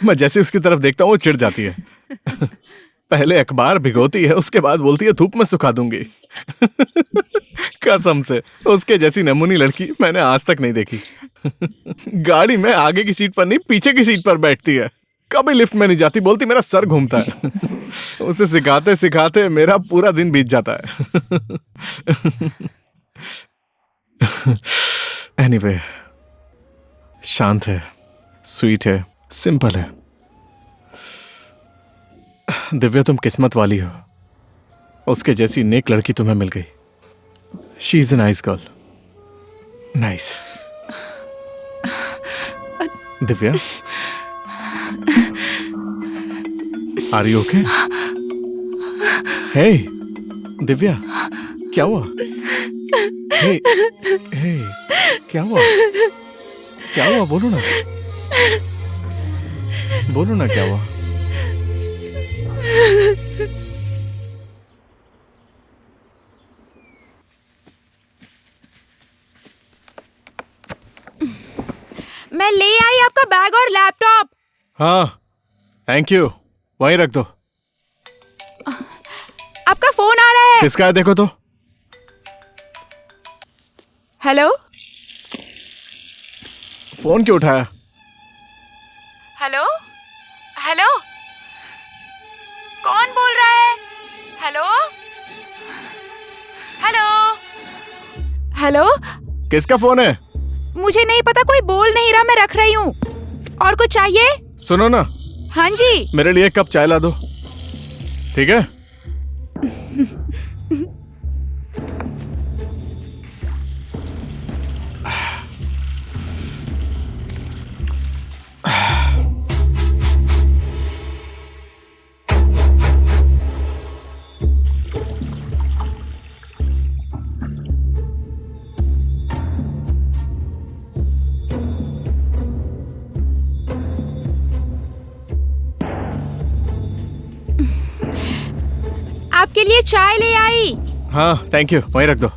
मैं जैसे उसकी तरफ देखता हूं वो चिढ़ जाती है। पहले अखबार भिगोती है, उसके बाद बोलती है धूप में सुखा दूंगी। कसम से उसके जैसी नमूनी लड़की मैंने आज तक नहीं देखी। गाड़ी में आगे की सीट पर नहीं, पीछे की सीट पर बैठती है। कभी लिफ्ट में नहीं जाती, बोलती मेरा सर घूमता है। उसे सिखाते सिखाते मेरा पूरा दिन बीत जाता है। एनीवे, शांत है, स्वीट है, सिंपल है। दिव्या, तुम किस्मत वाली हो, उसके जैसी नेक लड़की तुम्हें मिल गई। She is a nice girl. Nice. Divya, are you okay? Hey Divya, क्या हुआ? हे हे, क्या हुआ? क्या हुआ? बोलो ना, बोलो ना, क्या हुआ? मैं ले आई आपका बैग और लैपटॉप। हाँ, थैंक यू। वहीं रख दो। आपका फोन आ रहा है। किसका है देखो तो। हेलो। फोन क्यों उठाया? हेलो हेलो, कौन बोल रहा है? Hello hello hello. किसका फोन है? मुझे नहीं पता, कोई बोल नहीं रहा, मैं रख रही हूँ। और कुछ चाहिए? सुनो ना। हाँ जी। मेरे लिए एक कप चाय ला दो, ठीक है? आपके लिए चाय ले आई। हाँ थैंक यू, वहीं रख दो।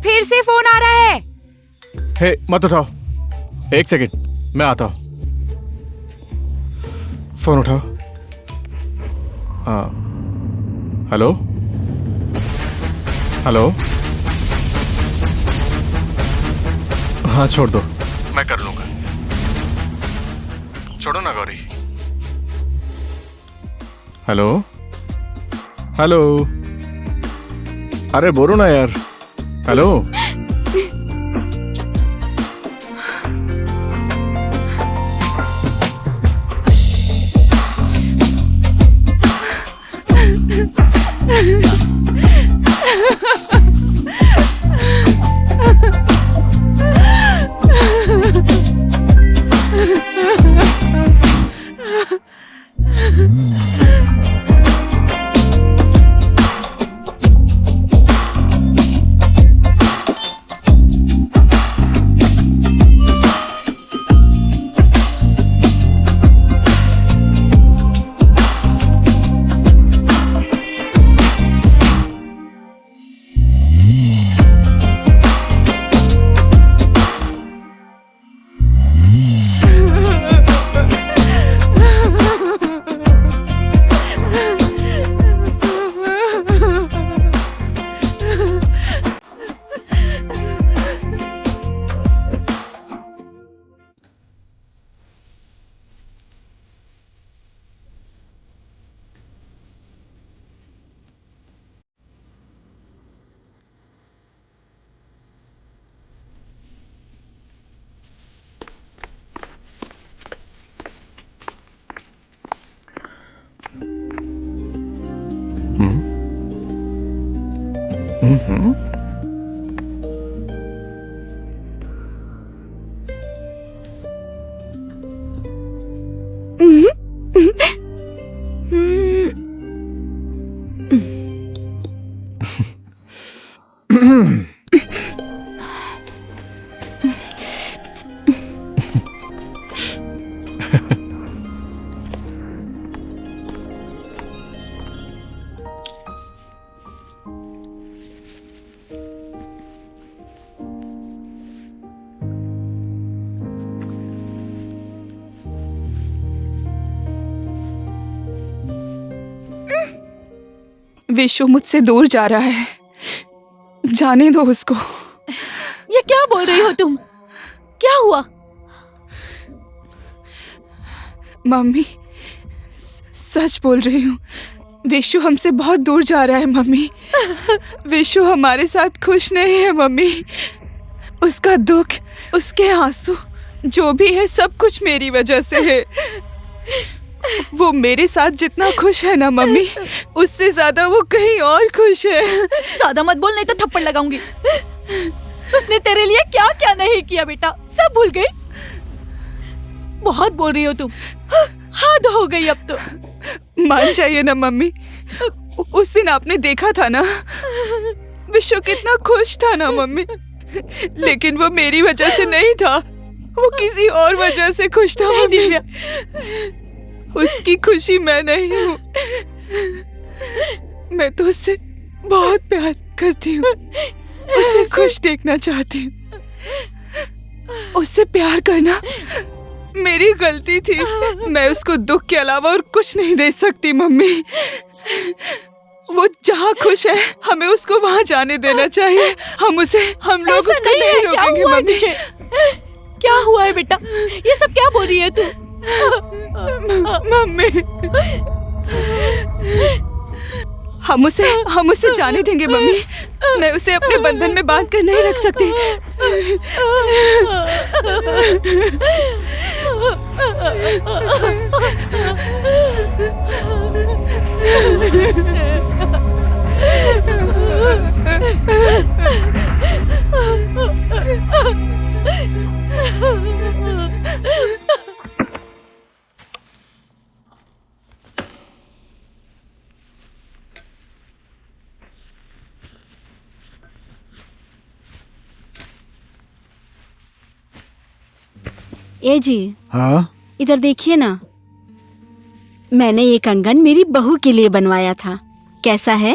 फिर से फोन आ रहा है। हे मत उठाओ, एक सेकंड मैं आता हूँ। फोन उठाओ। हाँ हेलो हेलो। हाँ छोड़ दो, मैं कर लूंगा। छोड़ो ना गौरी। हेलो हेलो, अरे बोलो ना यार। हेलो विशु मुझसे दूर जा रहा है, जाने दो उसको। ये क्या बोल रही हो तुम? क्या हुआ? मम्मी सच बोल रही हूँ, विशु हमसे बहुत दूर जा रहा है मम्मी। विशु हमारे साथ खुश नहीं है मम्मी। उसका दुख, उसके आंसू, जो भी है सब कुछ मेरी वजह से है। वो मेरे साथ जितना खुश है ना मम्मी, उससे ज्यादा वो कहीं और खुश है। ज्यादा मत बोल, नहीं तो थप्पड़ लगाऊंगी। उसने तेरे लिए क्या क्या नहीं किया बेटा, सब भूल गई। बहुत बोल रही हो तुम, हद हो गई अब तो। मान जाइए ना मम्मी, उस दिन आपने देखा था ना, विशु कितना खुश था ना मम्मी। लेकिन वो मेरी वजह से नहीं था, वो किसी और वजह से खुश था मम्मी। उसकी खुशी मैं नहीं हूँ। मैं तो उससे बहुत प्यार करती हूँ, उसे खुश देखना चाहती हूँ। उससे प्यार करना मेरी गलती थी। मैं उसको दुख के अलावा और कुछ नहीं दे सकती मम्मी। वो जहाँ खुश है हमें उसको वहाँ जाने देना चाहिए। हम लोग उसको नहीं रोकेंगे मम्मी। क्या हुआ है बेटा? ये सब क्या बोल रही है तू? मम्मी, हम उसे जाने देंगे मम्मी। मैं उसे अपने बंधन में बांध कर नहीं रख सकती। ए जी, हाँ इधर देखिए ना। मैंने ये कंगन मेरी बहू के लिए बनवाया था। कैसा है?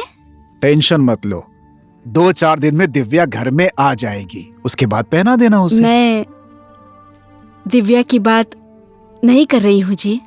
टेंशन मत लो, 2-4 दिन में दिव्या घर में आ जाएगी, उसके बाद पहना देना उसे। मैं दिव्या की बात नहीं कर रही हूँ जी।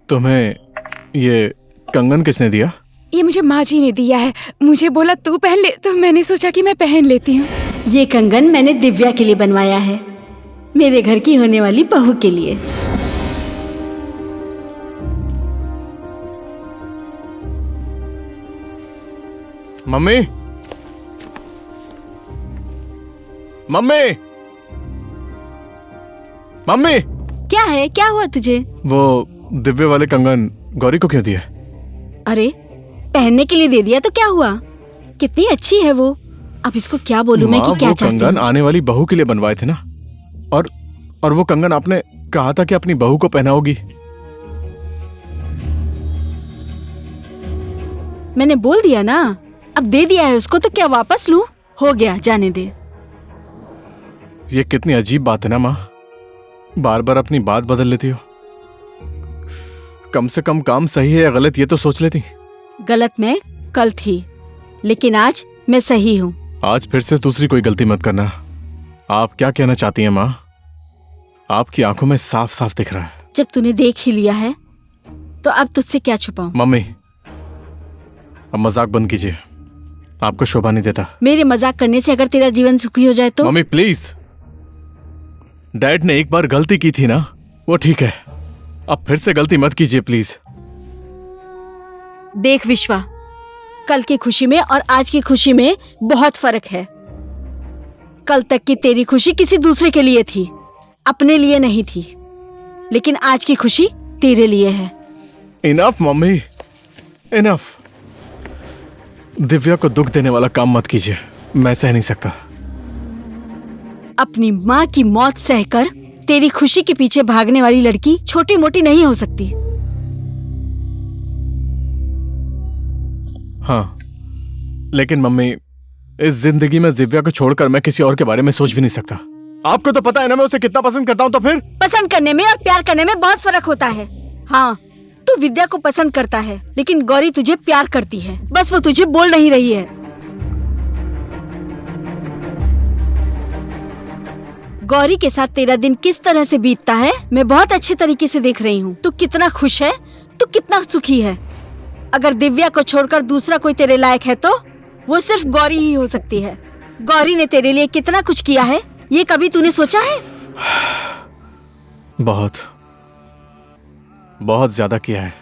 तुम्हें ये कंगन किसने दिया? ये मुझे माँ जी ने दिया है। मुझे बोला तू पहन ले, तो मैंने सोचा कि मैं पहन लेती हूँ। ये कंगन मैंने दिव्या के लिए बनवाया है, मेरे घर की होने वाली बहू के लिए। Mummy, mummy, mummy! क्या है? क्या हुआ तुझे? वो दिव्य वाले कंगन गौरी को क्यों दिया? अरे पहनने के लिए दे दिया तो क्या हुआ? कितनी अच्छी है वो। अब इसको क्या बोलूं मैं कि क्या वो चाहती कंगन हूँ? आने वाली बहू के लिए बनवाए थे ना, और वो कंगन आपने कहा था कि अपनी बहू को पहनाओगी। मैंने बोल दिया ना, अब दे दिया है उसको तो क्या वापस लूं? हो गया, जाने दे। ये कितनी अजीब बात है ना माँ, बार बार अपनी बात बदल लेती हो। कम से कम काम सही है या गलत ये तो सोच लेती। गलत मैं कल थी, लेकिन आज मैं सही हूँ। आज फिर से दूसरी कोई गलती मत करना। आप क्या कहना चाहती हैं माँ? आपकी आंखों में साफ साफ दिख रहा है। जब तूने देख ही लिया है तो अब तुझसे क्या छुपाऊं? मम्मी, अब मजाक बंद कीजिए, आपको शोभा नहीं देता। मेरे मजाक करने से अगर तेरा जीवन सुखी हो जाए तो? मम्मी प्लीज, डैड ने एक बार गलती की थी ना, वो ठीक है, अब फिर से गलती मत कीजिए प्लीज। देख विश्वा, कल की खुशी में और आज की खुशी में बहुत फर्क है। कल तक की तेरी खुशी किसी दूसरे के लिए थी, अपने लिए नहीं थी, लेकिन आज की खुशी तेरे लिए है। Enough mummy, enough. दिव्या को दुख देने वाला काम मत कीजिए, मैं सह नहीं सकता। अपनी माँ की मौत सहकर तेरी खुशी के पीछे भागने वाली लड़की छोटी मोटी नहीं हो सकती। हाँ, लेकिन मम्मी, इस जिंदगी में दिव्या को छोड़कर मैं किसी और के बारे में सोच भी नहीं सकता। आपको तो पता है ना मैं उसे कितना पसंद करता हूँ, तो फिर? पसंद करने में और प्यार करने में बहुत फर्क होता है। हाँ, तू विद्या को पसंद करता है, लेकिन गौरी तुझे प्यार करती है, बस वो तुझे बोल नहीं रही है। गौरी के साथ तेरा दिन किस तरह से बीतता है मैं बहुत अच्छे तरीके से देख रही हूँ। तू कितना खुश है, तू कितना सुखी है। अगर दिव्या को छोड़कर दूसरा कोई तेरे लायक है तो वो सिर्फ गौरी ही हो सकती है। गौरी ने तेरे लिए कितना कुछ किया है, ये कभी तूने सोचा है? बहुत बहुत ज्यादा किया है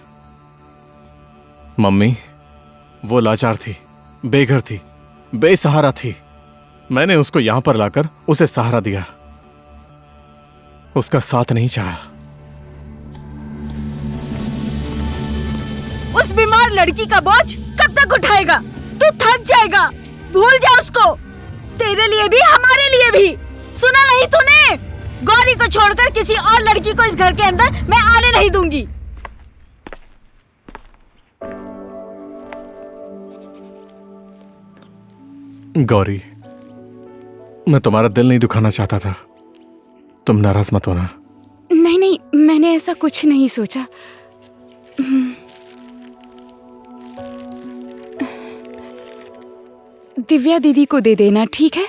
मम्मी। वो लाचार थी, बेघर थी, बेसहारा थी। मैंने उसको यहां पर लाकर उसे सहारा दिया, उसका साथ नहीं चाहा। उस बीमार लड़की का बोझ कब तक उठाएगा? तू थक जाएगा, भूल जा उसको। तेरे लिए भी हमारे लिए भी। सुना नहीं तूने? गौरी को छोड़कर किसी और लड़की को इस घर के अंदर मैं आने नहीं दूंगी। गौरी, मैं तुम्हारा दिल नहीं दुखाना चाहता था, तुम नाराज मत होना। नहीं नहीं, मैंने ऐसा कुछ नहीं सोचा। दिव्या दीदी को दे देना, ठीक है?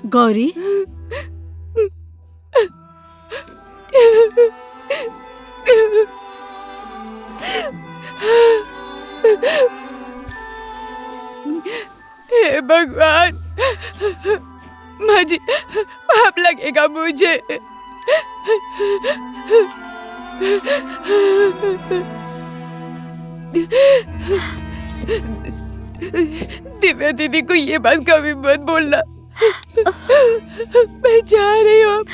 गौरी, हे भगवान, माँ जी पाप लगेगा मुझे। दिव्या दीदी को ये बात कभी मत बोलना। मैं जा रही हूँ,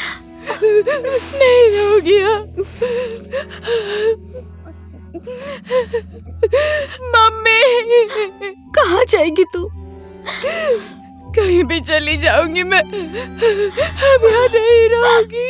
नहीं रहूंगी। मम्मी, कहाँ जाएगी तू? कहीं भी चली जाऊंगी मैं, अब यहाँ नहीं रहूंगी।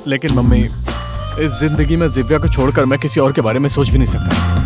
लेकिन मम्मी, इस जिंदगी में दिव्या को छोड़कर मैं किसी और के बारे में सोच भी नहीं सकता।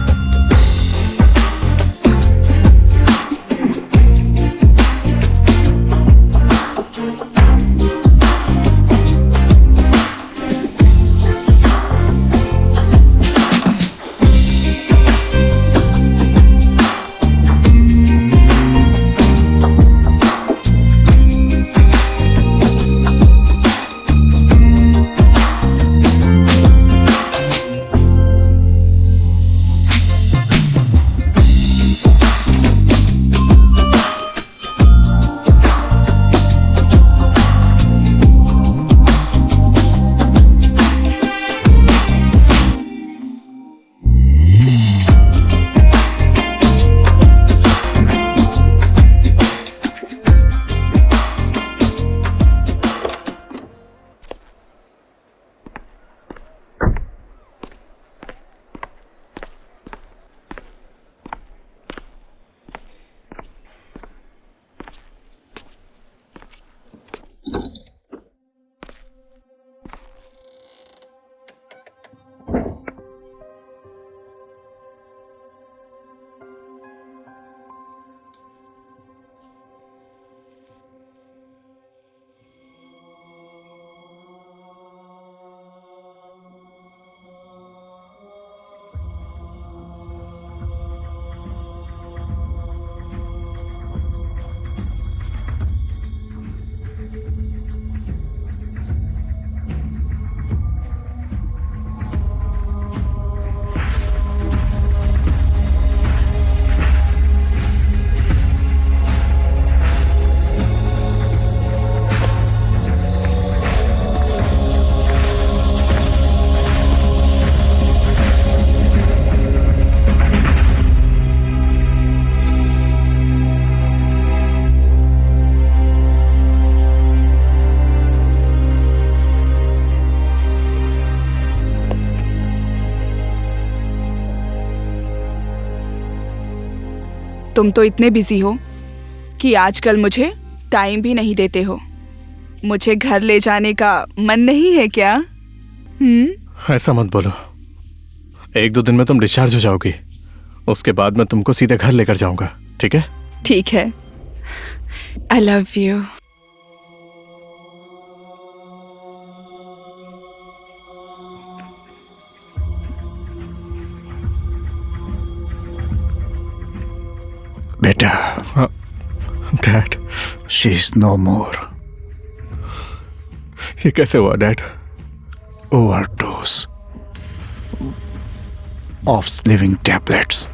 तुम तो इतने बिजी हो कि आजकल मुझे टाइम भी नहीं देते हो। मुझे घर ले जाने का मन नहीं है क्या? ऐसा मत बोलो। 1-2 दिन में तुम डिस्चार्ज हो जाओगी, उसके बाद मैं तुमको सीधे घर लेकर जाऊंगा, ठीक है? ठीक है। I love you. बेटा, डैड, शी इज नो मोर। ये कैसे हुआ dad? Overdose of slewing tablets.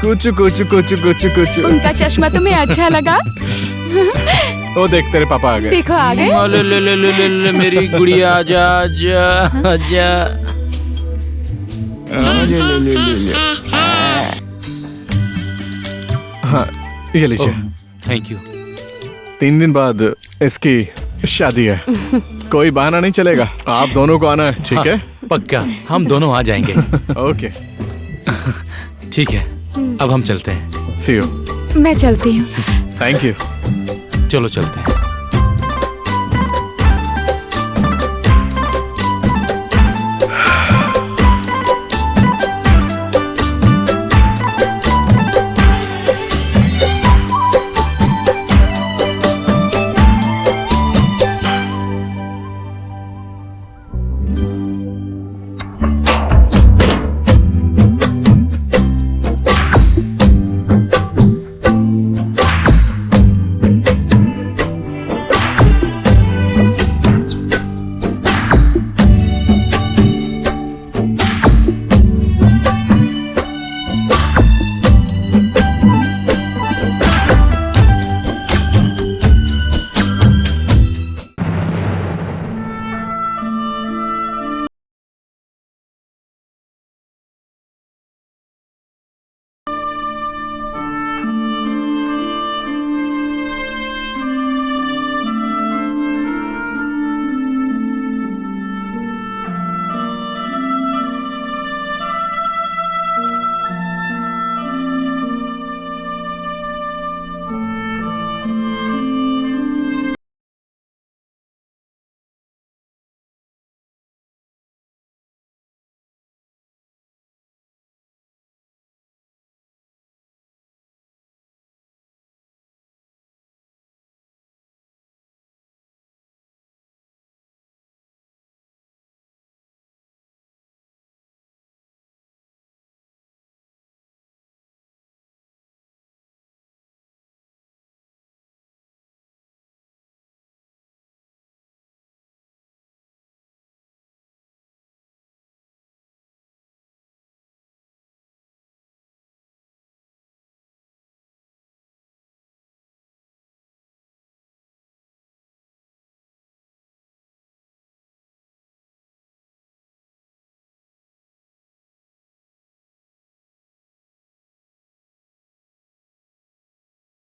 कुछ कुछ कुछ कुछ कुछ। उनका चश्मा तुम्हें अच्छा लगा? वो देख तेरे पापा आ गए। देखो आ गए। ले ले ले ले ले ले मेरी गुड़िया आजा आजा आजा। ले ले ले ले ले। हाँ ये लीजिए। Thank you. 3 दिन बाद इसकी शादी है। कोई बहाना नहीं चलेगा, आप दोनों को आना है, ठीक है? पक्का, हम दोनों आ जाएंगे। ओके ठीक है, अब हम चलते हैं। सी यू। मैं चलती हूँ। Thank you. चलो चलते हैं।